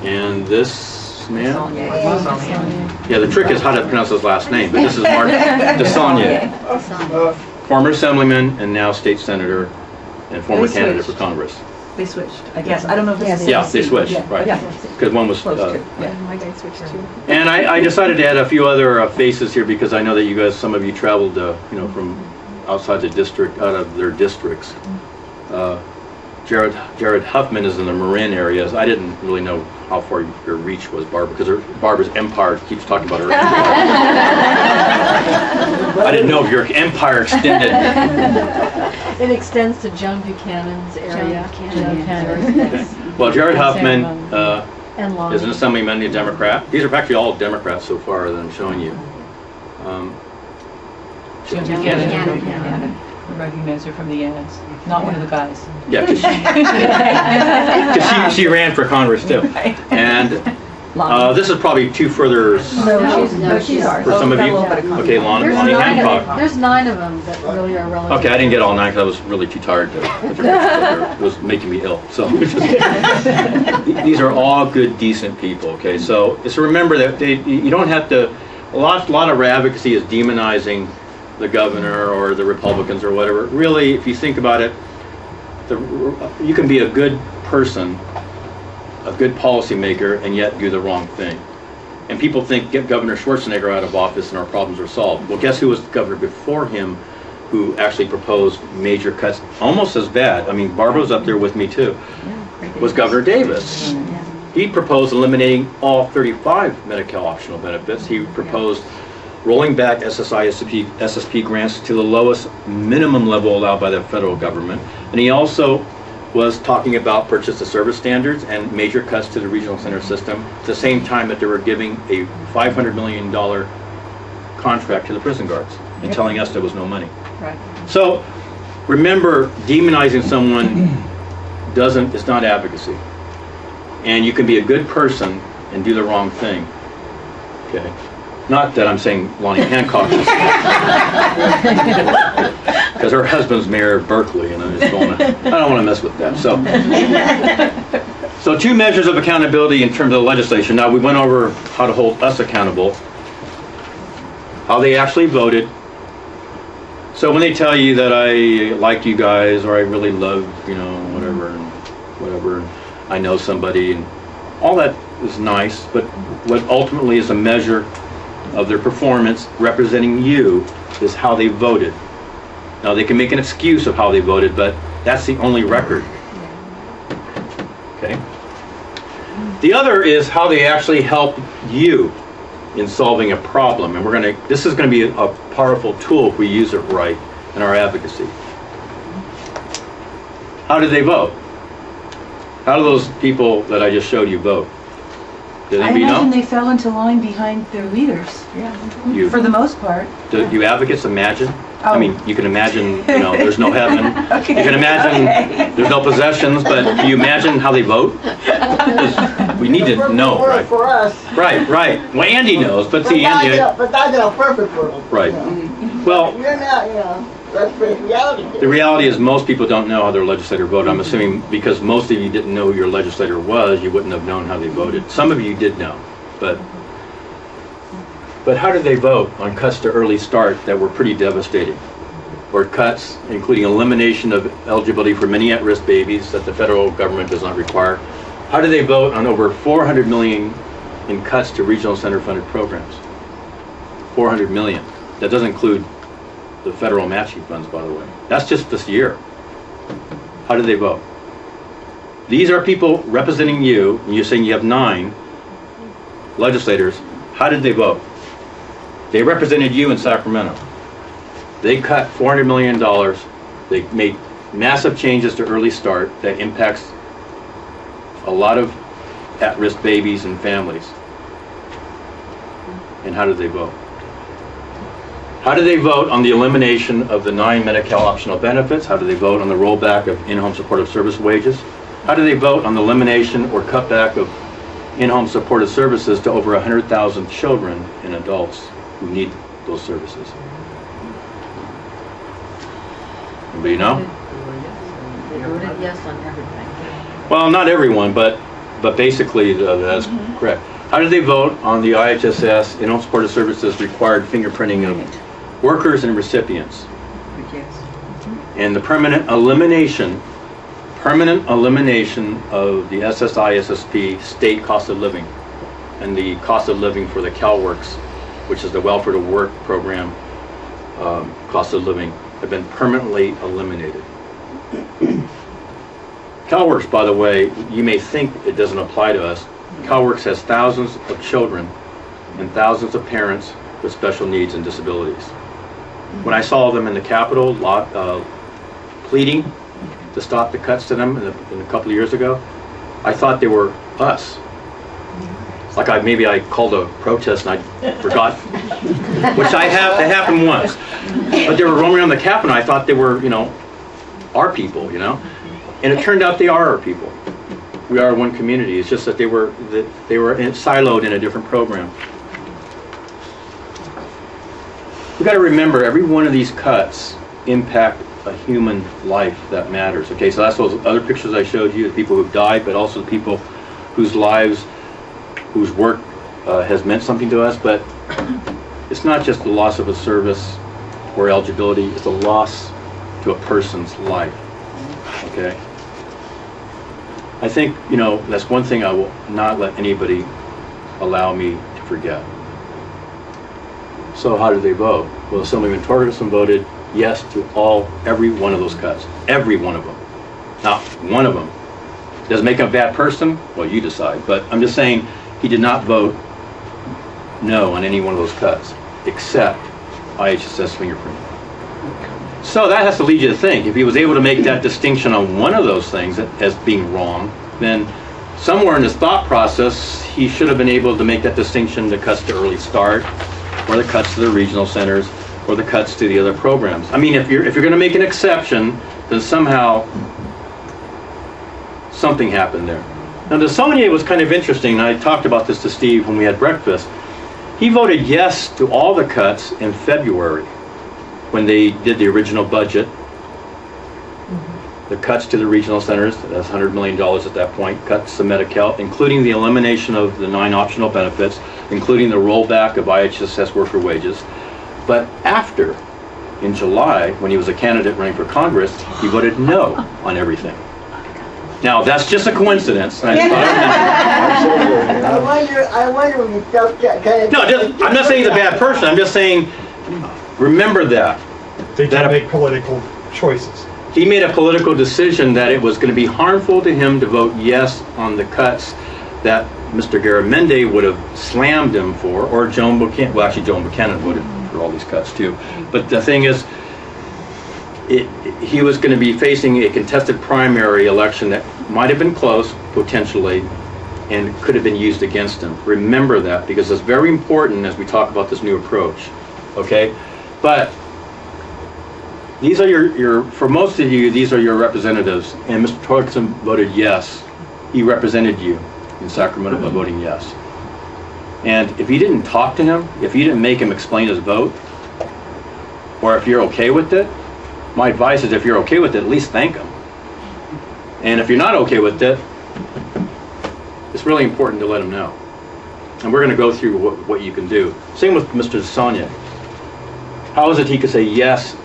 And this man? Yeah, the trick is how to pronounce his last name, but this is Marty Omoto, former assemblyman and now state senator and former candidate for Congress. They switched, I guess. I don't know if this is. Yeah, they switched, right. Because one was, My guy switched too. and I decided to add a few other faces here because I know that you guys, some of you traveled, you know, from outside the district, out of their districts. Jared Huffman is in the Marin areas. I didn't really know how far your reach was, Barbara, because Barbara's empire keeps talking about her empire. I didn't know if your empire extended. It extends to Joan Buchanan's area. Well, Jared Huffman And Lonnie. is an assemblyman, a Democrat. These are actually all Democrats so far that I'm showing you. Joan Buchanan. I recognize her from the ads. Not one of the guys. Yeah, because she ran for Congress too. And this is probably two further No, she's ours. for some of you. Okay, Lonnie Hancock. There's 9 of them that really are relevant. Okay, I didn't get all 9 because I was really too tired to it was making me ill. So these are all good, decent people. Okay, so just remember that you don't have to. A lot of advocacy is demonizing the governor or the Republicans or whatever. Really, if you think about it, you can be a good person, a good policymaker, and yet do the wrong thing. And people think, get Governor Schwarzenegger out of office and our problems are solved. Well, guess who was the governor before him who actually proposed major cuts, almost as bad? I mean, Barbara was up there with me too. Was Governor Davis. He proposed eliminating all 35 Medi-Cal optional benefits. He proposed rolling back SSP grants to the lowest minimum level allowed by the federal government. And he also was talking about purchase of service standards and major cuts to the regional center system at the same time that they were giving a $500 million contract to the prison guards and telling us there was no money. Right. So remember, demonizing someone is not advocacy. And you can be a good person and do the wrong thing. Okay. Not that I'm saying Lonnie Hancock is, because her husband's mayor of Berkeley, and I don't want to mess with that. So 2 measures of accountability in terms of the legislation. Now we went over how to hold us accountable, how they actually voted. So when they tell you that I like you guys or I really love, you know, whatever, and I know somebody, and all that is nice, but what ultimately is a measure of their performance representing you is how they voted. Now they can make an excuse of how they voted, but that's the only record. Okay? The other is how they actually help you in solving a problem, and this is going to be a powerful tool if we use it right in our advocacy. How did they vote? How do those people that I just showed you vote? Did I anybody imagine know? they fell into line behind their leaders. You- For the most part. Do you advocates imagine? Oh. I mean, you can imagine, you know, there's no heaven. Okay. You can imagine there's no possessions, but do you imagine how they vote? 'Cause we need to know, Work right? for us. Right. Well, Andy knows, but see, But Andy, that's not a perfect world. right. You know. Well, You're not, you know, that's the reality. the reality is most people don't know how their legislator voted. I'm assuming because most of you didn't know who your legislator was, you wouldn't have known how they voted. Some of you did know, but how did they vote on cuts to early start that were pretty devastating? or cuts, including elimination of eligibility for many at-risk babies that the federal government does not require? How do they vote on over $400 million in cuts to regional center funded programs? $400 million. That doesn't include the federal matching funds, by the way. That's just this year. How do they vote? These are people representing you, and you're saying you have 9 legislators. How did they vote? They represented you in Sacramento. They cut $400 million. They made massive changes to Early Start that impacts a lot of at-risk babies and families. And how did they vote? How do they vote on the elimination of the 9 Medi-Cal optional benefits? How do they vote on the rollback of in-home supportive service wages? How do they vote on the elimination or cutback of in-home supportive services to over 100,000 children and adults who need those services? Anybody know? They voted yes on everything. Well, not everyone, but basically that's correct. How did they vote on the IHSS in-home supportive services required fingerprinting of workers and recipients? And the permanent elimination of the SSI, SSP state cost of living and the cost of living for the CalWorks, which is the Welfare to Work program, cost of living, have been permanently eliminated. CalWorks, by the way, you may think it doesn't apply to us. CalWorks has thousands of children and thousands of parents with special needs and disabilities. When I saw them in the Capitol pleading to stop the cuts to them in a couple of years ago, I thought they were us. Like maybe I called a protest and I forgot, which that happened once. But they were roaming around the Capitol and I thought they were, our people, And it turned out they are our people. We are one community. It's just that they were siloed in a different program. We've got to remember every one of these cuts impact a human life that matters. Okay, so that's those other pictures I showed you, the people who've died, but also the people whose lives, whose work has meant something to us. But it's not just the loss of a service or eligibility, it's a loss to a person's life. Okay? I think, that's one thing I will not let anybody allow me to forget. So how did they vote? Well, Assemblyman Torgerson voted yes to every one of those cuts. Every one of them. Not one of them. Does it make him a bad person? Well, you decide. But I'm just saying he did not vote no on any one of those cuts, except IHSS fingerprint. So that has to lead you to think, if he was able to make that distinction on one of those things as being wrong, then somewhere in his thought process, he should have been able to make that distinction, the cuts to Early Start, or the cuts to the regional centers, or the cuts to the other programs. I mean, if you're going to make an exception, then somehow something happened there. Now, the Saunier was kind of interesting, and I talked about this to Steve when we had breakfast. He voted yes to all the cuts in February when they did the original budget. The cuts to the regional centers, that's $100 million at that point, cuts to Medi-Cal, including the elimination of the 9 optional benefits, including the rollback of IHSS worker wages. But after, in July, when he was a candidate running for Congress, he voted no on everything. Now, that's just a coincidence. I wonder when you felt that kind of... No, I'm not saying he's a bad person. I'm just saying, remember that. They can make political choices. He made a political decision that it was going to be harmful to him to vote yes on the cuts that Mr. Garamendi would have slammed him for, or Joan Buchanan. Well, actually, Joan Buchanan voted for all these cuts too. But the thing is, he was going to be facing a contested primary election that might have been close, potentially, and could have been used against him. Remember that, because it's very important as we talk about this new approach. Okay? But these are for most of you, these are your representatives. And Mr. Torgerson voted yes. He represented you in Sacramento by voting yes. And if you didn't talk to him, if you didn't make him explain his vote, or if you're okay with it, my advice is if you're okay with it, at least thank him. And if you're not okay with it, it's really important to let him know. And we're going to go through what you can do. Same with Mr. Saunier. How is it he could say yes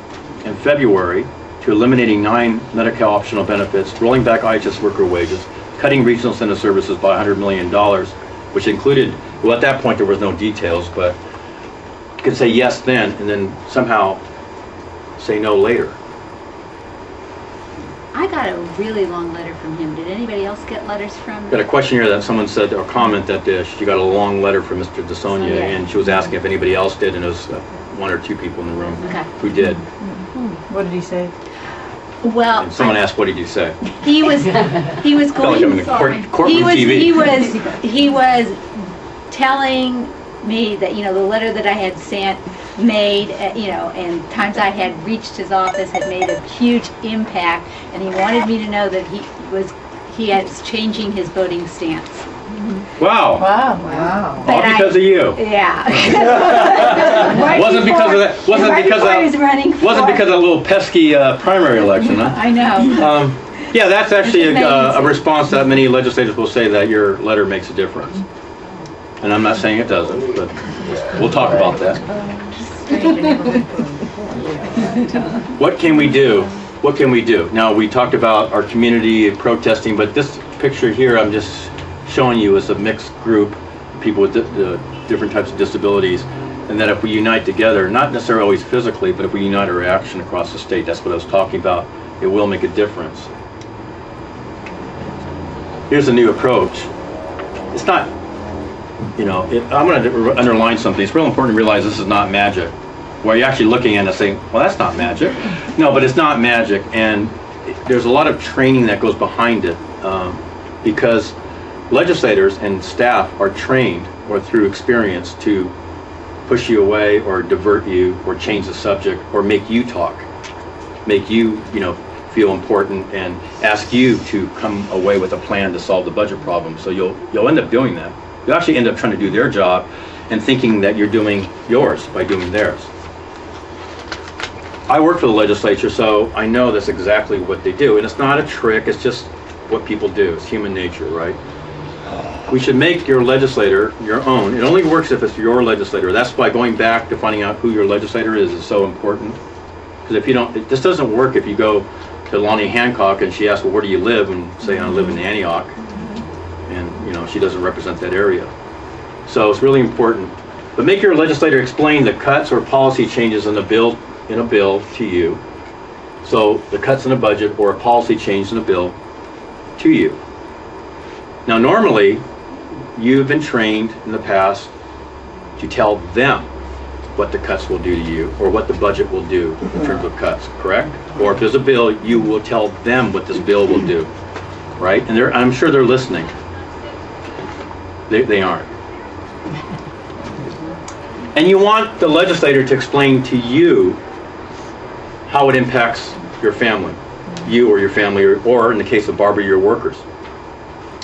in February to eliminating 9 Medi-Cal optional benefits, rolling back IHS worker wages, cutting regional center services by $100 million, which included, well, at that point there was no details, but you could say yes then and then somehow say no later. I got a really long letter from him. Did anybody else get letters from? Got a question here that someone said, or comment that she got a long letter from Mr. DeSonia, Yeah. and she was asking if anybody else did, and it was 1 or 2 people in the room Okay. who did. What did he say? Well, And someone asked, what did you say? he was Felt like I'm in going. a courtroom TV. He was telling me that, you know, the letter that I had sent made, you know, and times I had reached his office had made a huge impact, and he wanted me to know that he is changing his voting stance. Wow. Wow. Wow. All because of you. Yeah. Wasn't because of that. Wasn't because of that little pesky primary election, huh? I know. Yeah, that's actually a response that many legislators will say that your letter makes a difference. And I'm not saying it doesn't, but we'll talk about that. What can we do? What can we do? Now, we talked about our community protesting, but this picture here I'm just showing you is a mixed group, people with different types of disabilities, and that if we unite together, not necessarily always physically, but if we unite our action across the state, that's what I was talking about, it will make a difference. Here's a new approach. It's not, you know, I'm going to underline something. It's real important to realize this is not magic. Where you're actually looking at it and saying, well, that's not magic. No, but it's not magic, and there's a lot of training that goes behind it, because legislators and staff are trained or through experience to push you away or divert you or change the subject or make you talk, make you, you know, feel important and ask you to come away with a plan to solve the budget problem. So you'll end up doing that. You'll actually end up trying to do their job and thinking that you're doing yours by doing theirs. I work for the legislature, so I know that's exactly what they do. And it's not a trick, it's just what people do. It's human nature, right? We should make your legislator your own. It only works if it's your legislator. That's why going back to finding out who your legislator is so important. Because if you don't, this doesn't work if you go to Lonnie Hancock and she asks, well, where do you live? And say, I live in Antioch. And, you know, she doesn't represent that area. So it's really important. But make your legislator explain the cuts or policy changes in a bill to you. So the cuts in the budget or a policy change in the bill to you. Now normally, you've been trained in the past to tell them what the cuts will do to you or what the budget will do in terms of cuts, correct? Or if there's a bill, you will tell them what this bill will do, right? And I'm sure they're listening. They aren't. And you want the legislator to explain to you how it impacts your family, you or your family, or in the case of Barbara, your workers.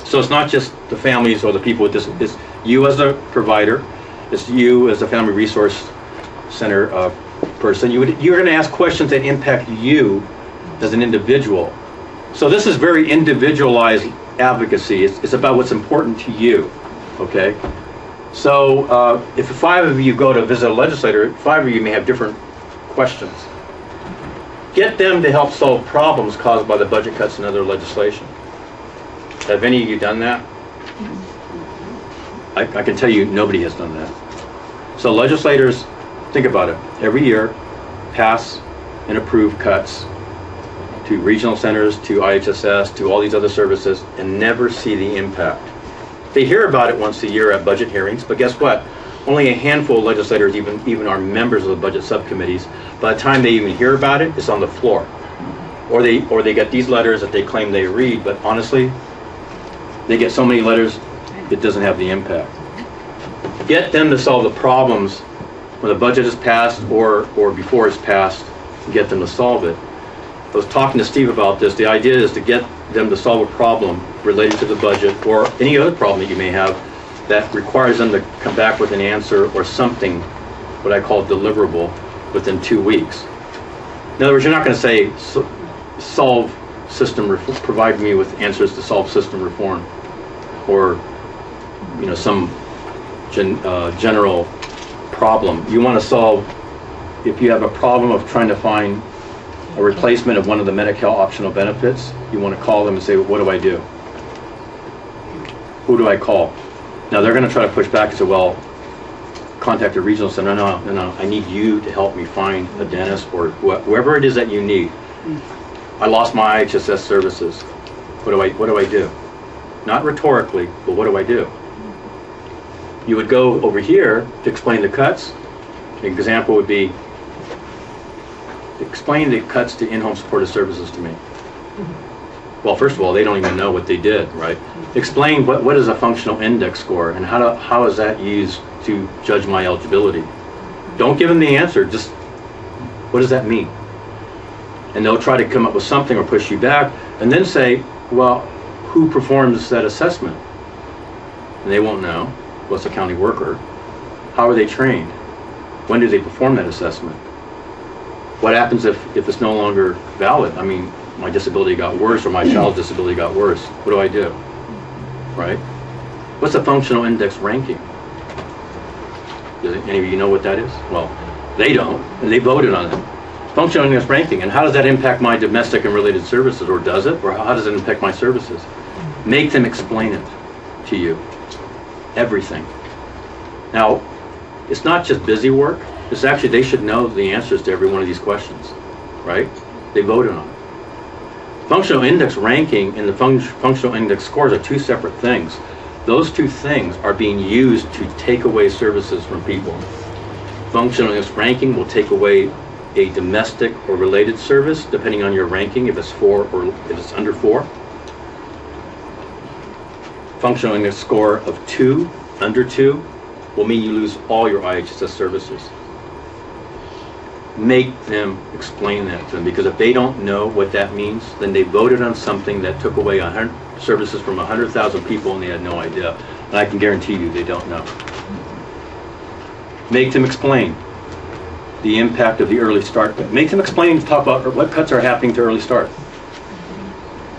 So it's not just the families or the people with this, it's you as a provider, it's you as a family resource center person. You're going to ask questions that impact you as an individual. So this is very individualized advocacy. It's about what's important to you, okay? So if 5 of you go to visit a legislator, 5 of you may have different questions. Get them to help solve problems caused by the budget cuts and other legislation. Have any of you done that? I can tell you nobody has done that. So legislators, think about it. Every year, pass and approve cuts to regional centers, to IHSS, to all these other services, and never see the impact. They hear about it once a year at budget hearings, but guess what? Only a handful of legislators even are members of the budget subcommittees. By the time they even hear about it, it's on the floor. Or they get these letters that they claim they read, but honestly, they get so many letters, it doesn't have the impact. Get them to solve the problems when the budget is passed or before it's passed, get them to solve it. I was talking to Steve about this. The idea is to get them to solve a problem related to the budget or any other problem that you may have that requires them to come back with an answer or something, what I call deliverable, within 2 weeks. In other words, you're not going to say, solve system reform, provide me with answers to solve system reform, or you know, some general problem. You want to solve, if you have a problem of trying to find a replacement of one of the Medi-Cal optional benefits, you want to call them and say, what do I do? Who do I call? Now they're going to try to push back and say, well, contact the regional center. No, I need you to help me find a dentist or whoever it is that you need. I lost my IHSS services. What do I do? Not rhetorically, but what do I do? You would go over here to explain the cuts. An example would be, explain the cuts to in-home supportive services to me. Well, first of all, they don't even know what they did, right? Explain what is a functional index score and how is that used to judge my eligibility. Don't give them the answer, just what does that mean? And they'll try to come up with something or push you back and then say, well, who performs that assessment? And they won't know. Well, it's a county worker. How are they trained? When do they perform that assessment? What happens if it's no longer valid? I mean, my disability got worse or my child's disability got worse. What do I do? Right? What's a functional index ranking? Does any of you know what that is? Well, they don't, and they voted on it. Functional index ranking, and how does that impact my domestic and related services, or does it? Or how does it impact my services? Make them explain it to you. Everything. Now, it's not just busy work. It's actually, they should know the answers to every one of these questions, right? They voted on it. Functional index ranking and the functional index scores are two separate things. Those two things are being used to take away services from people. Functional index ranking will take away a domestic or related service, depending on your ranking, if it's 4 or if it's under 4. Functional index score of 2, under 2, will mean you lose all your IHSS services. Make them explain that to them, because if they don't know what that means, then they voted on something that took away 100 services from 100,000 people and they had no idea. And I can guarantee you they don't know. Make them explain the impact of the early start. Make them explain, talk about what cuts are happening to early start.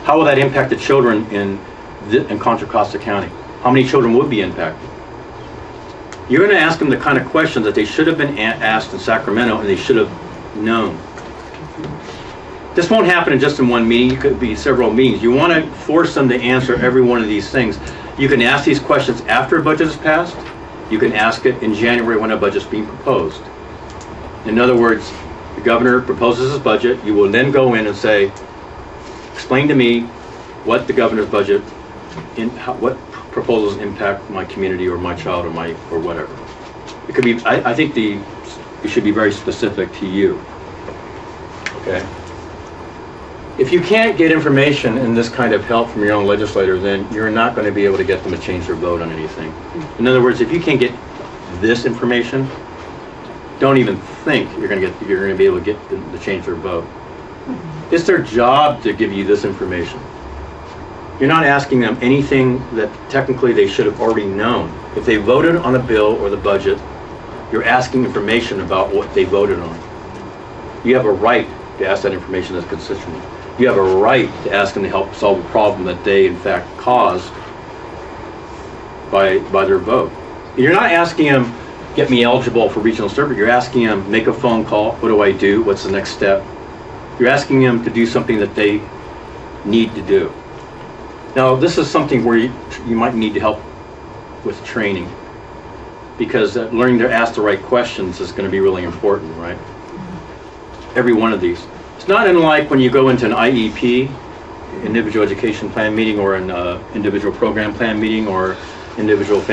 How will that impact the children in Contra Costa County? How many children would be impacted? You're going to ask them the kind of questions that they should have been asked in Sacramento and they should have known. This won't happen just in one meeting. It could be several meetings. You want to force them to answer every one of these things. You can ask these questions after a budget is passed. You can ask it in January when a budget is being proposed. In other words, the governor proposes his budget. You will then go in and say, explain to me what the governor's budget, what proposals impact my community or my child or whatever. It could be, I think it should be very specific to you. Okay? If you can't get information and this kind of help from your own legislator, then you're not going to be able to get them to change their vote on anything. In other words, if you can't get this information, don't even think you're going to be able to get them to change their vote. It's their job to give you this information. You're not asking them anything that technically they should have already known. If they voted on a bill or the budget, you're asking information about what they voted on. You have a right to ask that information as constituent. You have a right to ask them to help solve a problem that they in fact caused by their vote. You're not asking them, get me eligible for regional service. You're asking them, make a phone call. What do I do? What's the next step? You're asking them to do something that they need to do. Now, this is something where you might need to help with training, because learning to ask the right questions is going to be really important, right? Every one of these. It's not unlike when you go into an IEP, individual education plan meeting, or an individual program plan meeting, or individualized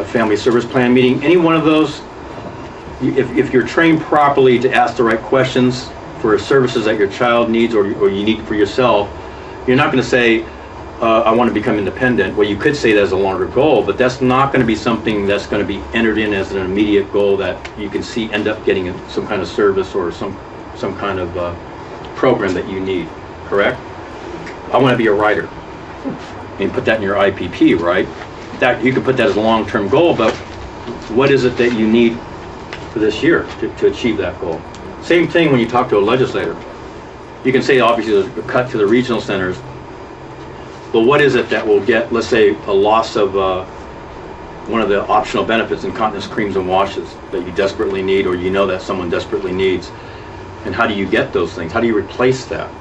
family service plan meeting. Any one of those, if you're trained properly to ask the right questions for services that your child needs or you need for yourself, you're not going to say, I want to become independent. Well, you could say that as a longer goal, but that's not going to be something that's going to be entered in as an immediate goal that you can see end up getting some kind of service or some kind of program that you need, correct? I want to be a writer and put that in your IPP, right? That you can put that as a long-term goal, but what is it that you need for this year to achieve that goal? Same thing when you talk to a legislator. You can say, obviously, there's a cut to the regional centers, but what is it that will get, let's say, a loss of one of the optional benefits, incontinence creams and washes that you desperately need, or you know that someone desperately needs? And how do you get those things? How do you replace that?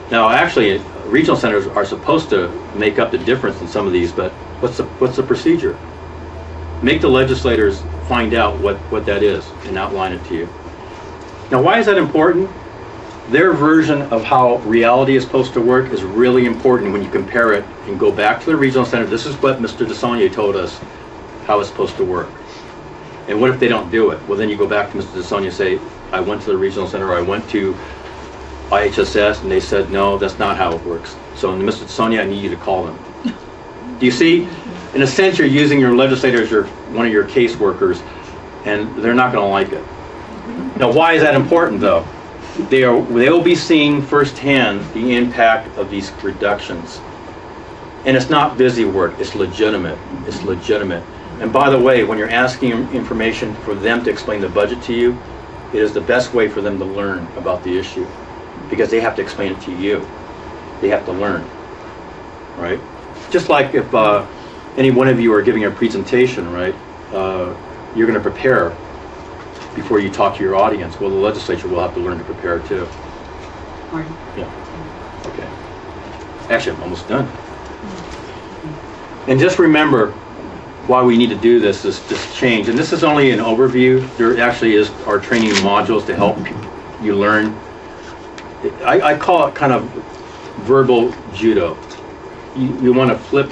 Now, actually, regional centers are supposed to make up the difference in some of these, but what's the procedure? Make the legislators find out what that is and outline it to you. Now, why is that important? Their version of how reality is supposed to work is really important when you compare it and go back to the regional center. This is what Mr. DeSaulnier told us how it's supposed to work. And what if they don't do it? Well, then you go back to Mr. DeSaulnier and say, I went to the regional center, or I went to IHSS, and they said, no, that's not how it works. So, Mr. DeSaulnier, I need you to call them. Do you see? In a sense, you're using your legislator as one of your caseworkers, and they're not going to like it. Now, why is that important, though? They will be seeing firsthand the impact of these reductions. And it's not busy work, it's legitimate. It's legitimate. And by the way, when you're asking information for them to explain the budget to you, it is the best way for them to learn about the issue, because they have to explain it to you. They have to learn, right? Just like if any one of you are giving a presentation, right, you're going to prepare before you talk to your audience. Well, the legislature will have to learn to prepare too. Marty? Yeah. Okay. Actually, I'm almost done. And just remember why we need to do this change. And this is only an overview. There actually is our training modules to help you learn. I call it kind of verbal judo. You want to flip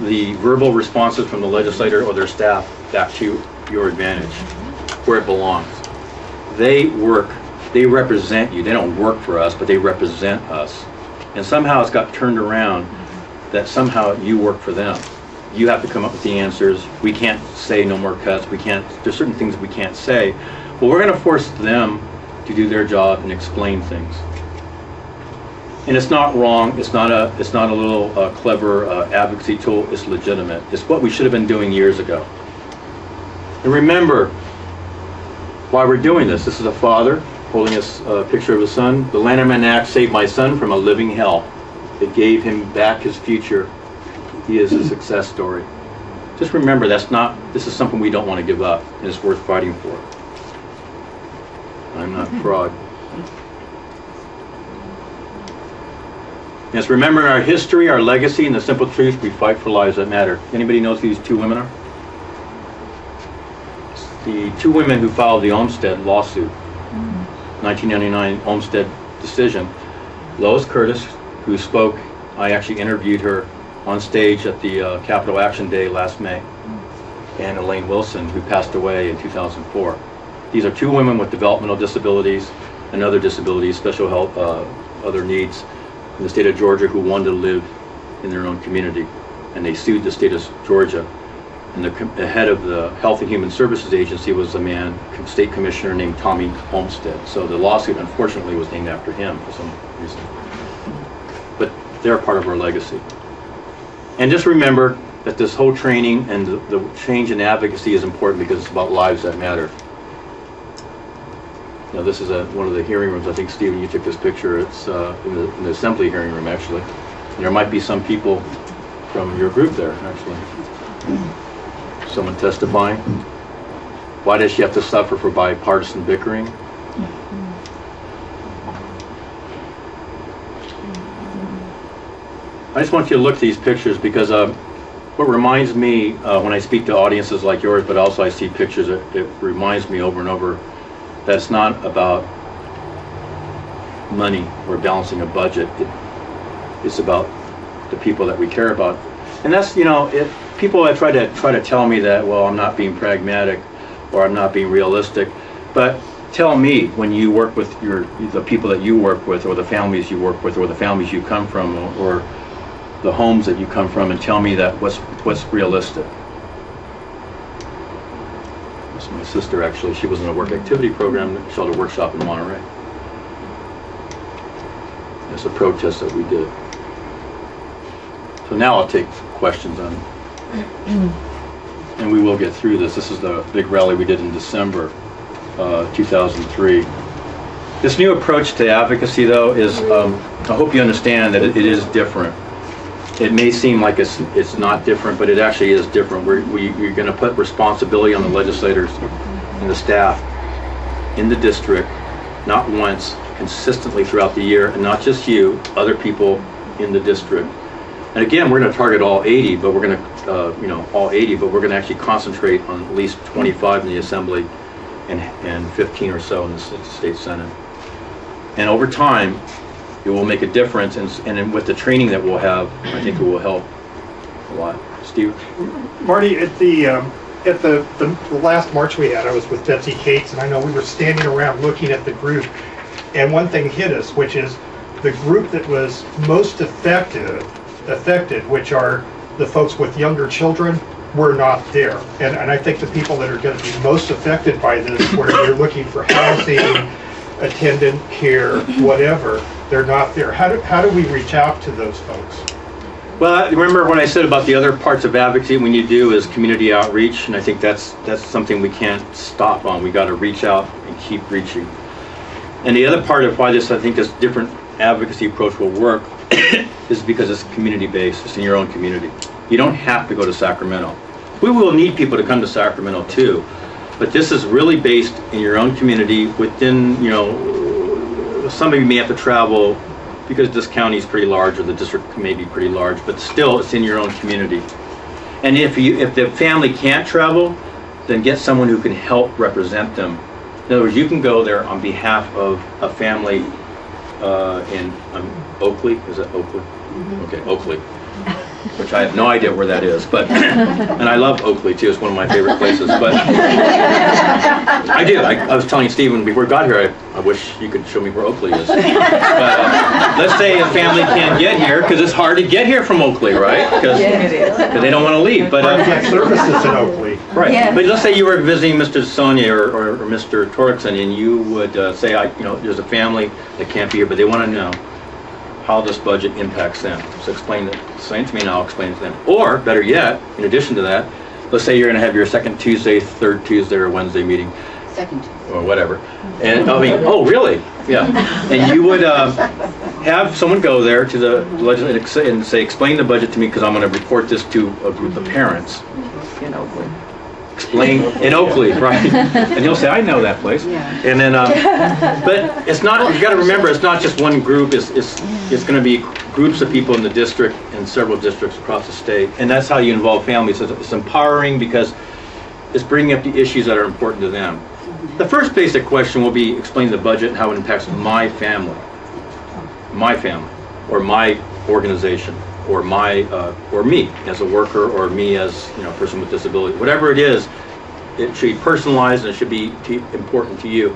the verbal responses from the legislator or their staff back to your advantage, where it belongs. They represent you. They don't work for us, but they represent us. And somehow it's got turned around that somehow you work for them. You have to come up with the answers. We can't say no more cuts. There's certain things we can't say. Well, we're going to force them to do their job and explain things. And it's not wrong. It's not a little clever advocacy tool. It's legitimate. It's what we should have been doing years ago. And remember why we're doing this. This is a father holding a picture of his son. The Lanterman Act saved my son from a living hell. It gave him back his future. He is a success story. Just remember, this is something we don't want to give up, and it's worth fighting for. I'm not a fraud. Yes, remember our history, our legacy, and the simple truth: we fight for lives that matter. Anybody knows who these two women are? The two women who filed the Olmstead lawsuit, 1999 Olmstead decision. Lois Curtis, who spoke, I actually interviewed her on stage at the Capital Action Day last May, and Elaine Wilson, who passed away in 2004. These are two women with developmental disabilities and other disabilities, special health, other needs, in the state of Georgia, who wanted to live in their own community. And they sued the state of Georgia. And the head of the Health and Human Services Agency was a man, state commissioner named Tommy Olmstead. So the lawsuit, unfortunately, was named after him for some reason. But they're part of our legacy. And just remember that this whole training and the change in advocacy is important because it's about lives that matter. Now, this is one of the hearing rooms. I think, Stephen, you took this picture. It's in the assembly hearing room, actually. And there might be some people from your group there, actually. Someone testifying. Why does she have to suffer for bipartisan bickering? I just want you to look at these pictures because what reminds me when I speak to audiences like yours, but also I see pictures, it reminds me over and over that it's not about money or balancing a budget. It's about the people that we care about. And that's, people have tried to tell me that, well, I'm not being pragmatic or I'm not being realistic, but tell me when you work with the people that you work with, or the families you work with, or the families you come from, or the homes that you come from, and tell me that what's realistic. That's my sister, actually. She was in a work activity program. She held a workshop in Monterey. It's a protest that we did. So now I'll take questions on, and we will get through this. This is the big rally we did in December 2003. This new approach to advocacy, though, is, I hope you understand that it is different. It may seem like it's not different, but it actually is different. We're going to put responsibility on the legislators and the staff in the district not once, consistently throughout the year, and not just you, other people in the district. And again, we're going to target all 80, but we're going to, all 80, but we're going to actually concentrate on at least 25 in the Assembly and 15 or so in the State Senate. And over time, it will make a difference, and with the training that we'll have, I think it will help a lot. Steve? Marty, at the last march we had, I was with Betsy Cates, and I know we were standing around looking at the group, and one thing hit us, which is the group that was most affected, which are the folks with younger children, were not there. And I think the people that are going to be most affected by this, where you're looking for housing, attendant care, whatever, they're not there. How do we reach out to those folks? Well, remember when I said about the other parts of advocacy, we need to do is community outreach, and I think that's something we can't stop on. We got to reach out and keep reaching. And the other part of why this, I think, this different advocacy approach will work is because it's community-based. It's in your own community. You don't have to go to Sacramento. We will need people to come to Sacramento too, but this is really based in your own community. Within, some of you may have to travel because this county is pretty large, or the district may be pretty large, but still it's in your own community. And if the family can't travel, then get someone who can help represent them. In other words, you can go there on behalf of a family in Oakley. Is that Oakley? Mm-hmm. Okay, Oakley. Which I have no idea where that is, but and I love Oakley too. It's one of my favorite places. But I do. I was telling Stephen before we got here, I wish you could show me where Oakley is. But let's say a family can't get here because it's hard to get here from Oakley, right? Because they don't want to leave. But get services in Oakley. Right. Yes. But let's say you were visiting Mr. Sonia or Mr. Torkson, and you would say, there's a family that can't be here, but they want to know how this budget impacts them. So explain it to me and I'll explain it to them. Or, better yet, in addition to that, let's say you're going to have your second Tuesday, third Tuesday, or Wednesday meeting. Second Tuesday. Or whatever. And oh, really? Yeah. And you would have someone go there to the legislature and say, explain the budget to me because I'm going to report this to a group of parents. In Oakland. Explain in Oakley, right? And you'll say, I know that place. Yeah. And then, but it's not. You got to remember, it's not just one group. It's going to be groups of people in the district and several districts across the state. And that's how you involve families. It's empowering because it's bringing up the issues that are important to them. The first basic question will be explain the budget and how it impacts my family, or my organization. Or or me as a worker, or me as a person with disability. Whatever it is, it should be personalized and it should be important to you.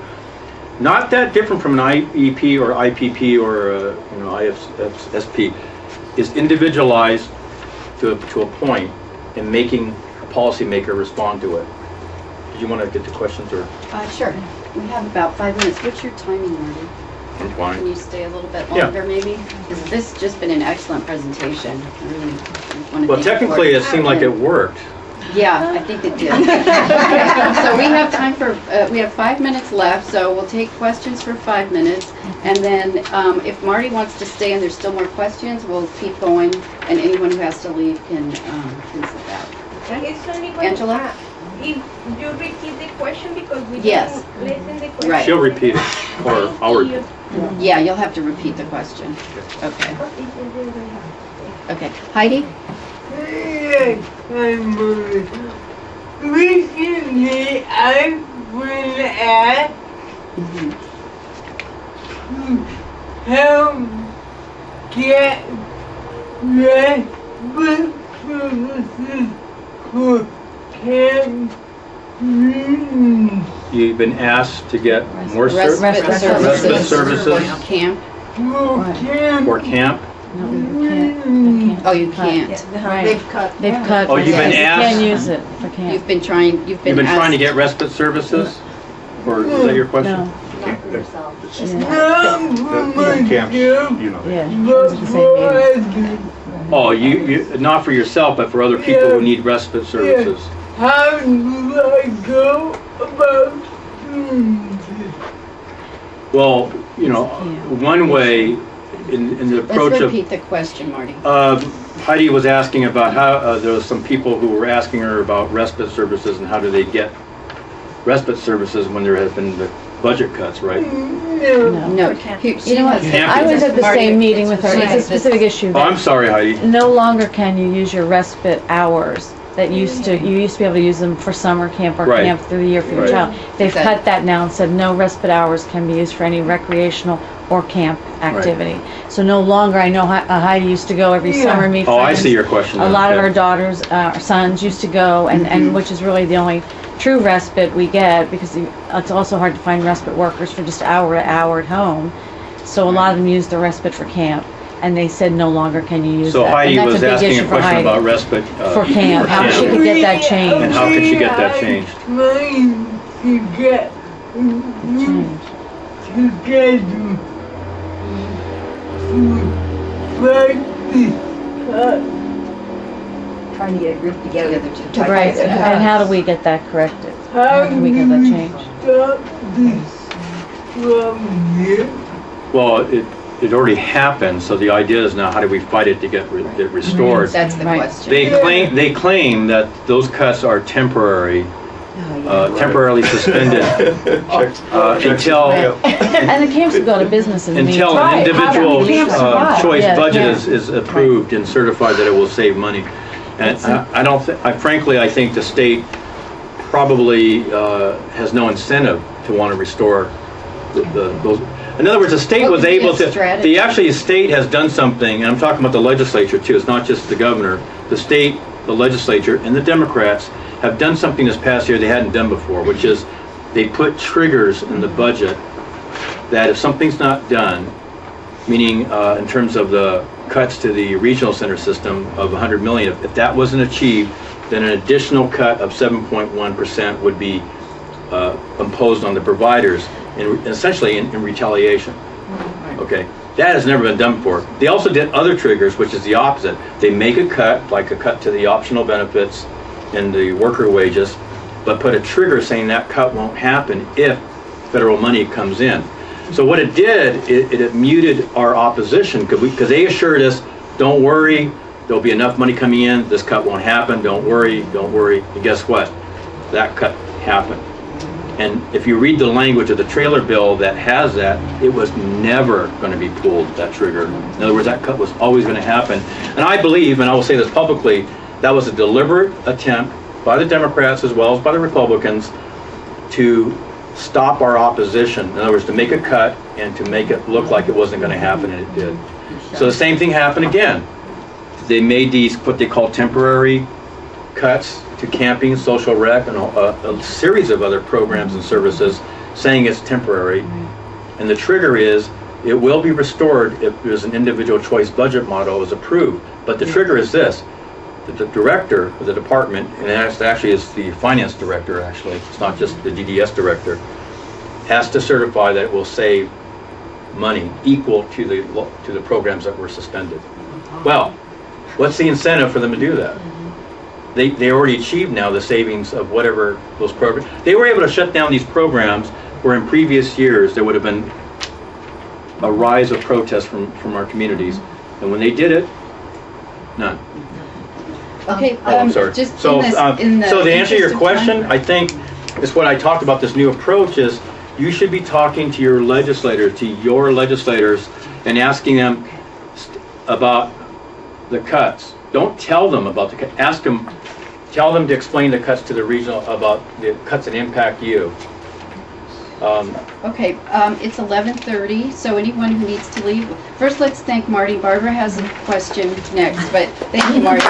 Not that different from an IEP or IPP or ISP. Is individualized to a point in making a policymaker respond to it. Did you want to get to questions or? Sure. We have about 5 minutes. What's your timing, Marty? Can you stay a little bit longer, maybe? Because this has just been an excellent presentation. I really want to Well, technically, it seemed like it worked. Yeah, I think it did. So we have time for, we have 5 minutes left, so we'll take questions for 5 minutes. And then if Marty wants to stay and there's still more questions, we'll keep going. And anyone who has to leave can sit out. Angela? If you repeat the question because we Yes. didn't listen the question. Right. She'll repeat it, or I'll repeat it. Yeah, you'll have to repeat the question. Okay. Okay. Heidi? Recently, I've been asked how get respite services for camp. You've been asked to get more Respite services Camp? for camp. No, you can't. Oh, you can't. Right. They've cut. Oh, you've been asked? You can't use it for camp. You've been trying to get respite services? Or is that your question? No. Not for yourself. Yeah. It's the same age. Oh, you not for yourself, but for other people who need respite services. How do I go about doing this? Well, one way in the approach Let's of... repeat the question, Marty. Heidi was asking about how there was some people who were asking her about respite services and how do they get respite services when there has been the budget cuts, right? No, you know what? I was at the same meeting with her. It's a specific issue. Oh, I'm sorry, Heidi. No longer can you use your respite hours that you used to be able to use them for summer camp or Right. camp through the year for your Right. child. They've Exactly. cut that now and said no respite hours can be used for any recreational or camp activity. So no longer, I know Heidi used to go every summer, meet Oh, I friends. see your question. A now. lot of Yeah. our daughters, our sons used to go, and which is really the only true respite we get, because it's also hard to find respite workers for just hour to hour at home. So a lot of them use the respite for camp, and they said no longer can you use So that. Heidi And that's was a big asking issue a for question Heidi. about respite For camp, how she could get that And changed. how could she get that changed? Trying to get Changed. together Trying to get a group together to Right, and how do we get that corrected? How do we get that changed? stop this from here. Well, it already happened, so the idea is now how do we fight it to get it restored? That's the Right. question. They claim that those cuts are temporary, temporarily suspended until And the camps will go to business in the until meantime. an individual choice Yeah, budget yeah. is approved and certified that it will save money. And I don't. Frankly, I think the state probably has no incentive to want to restore those. In other words, the state What was could be able a to. strategy? The state has done something, and I'm talking about the legislature too. It's not just the governor. The state, the legislature, and the Democrats have done something this past year they hadn't done before, which is they put triggers in the budget that if something's not done, meaning in terms of the cuts to the regional center system of 100 million, if that wasn't achieved, then an additional cut of 7.1% would be imposed on the providers, essentially in retaliation. Okay, that has never been done before. They also did other triggers, which is the opposite. They make a cut, like a cut to the optional benefits and the worker wages, but put a trigger saying that cut won't happen if federal money comes in. So what it did, it muted our opposition, because they assured us, don't worry, there'll be enough money coming in, this cut won't happen, don't worry. And guess what? That cut happened. And if you read the language of the trailer bill that has that, it was never going to be pulled, that trigger. In other words, that cut was always going to happen. And I believe, and I will say this publicly, that was a deliberate attempt by the Democrats as well as by the Republicans to stop our opposition. In other words, to make a cut and to make it look like it wasn't going to happen, and it did. So the same thing happened again. They made these, what they call temporary cuts to camping, social rec, and a series of other programs and services, saying it's temporary. And the trigger is, it will be restored if there's an individual choice budget model is approved. But the trigger is this: the director of the department, and it actually is the finance director, actually, it's not just the DDS director, has to certify that it will save money equal to the programs that were suspended. Well, what's the incentive for them to do that? They already achieved now the savings of whatever those programs. They were able to shut down these programs where in previous years there would have been a rise of protests from our communities. And when they did it, none. Okay, Oh, I'm sorry. just So, in the so to answer your interest of question, time- I think it's what I talked about, this new approach is you should be talking to your legislators, and asking them about the cuts. Don't tell them about the cuts. Tell them to explain the cuts to the regional, about the cuts that impact you. Okay, it's 11:30, so anyone who needs to leave, first let's thank Marty. Barbara has a question next, but thank you, Marty.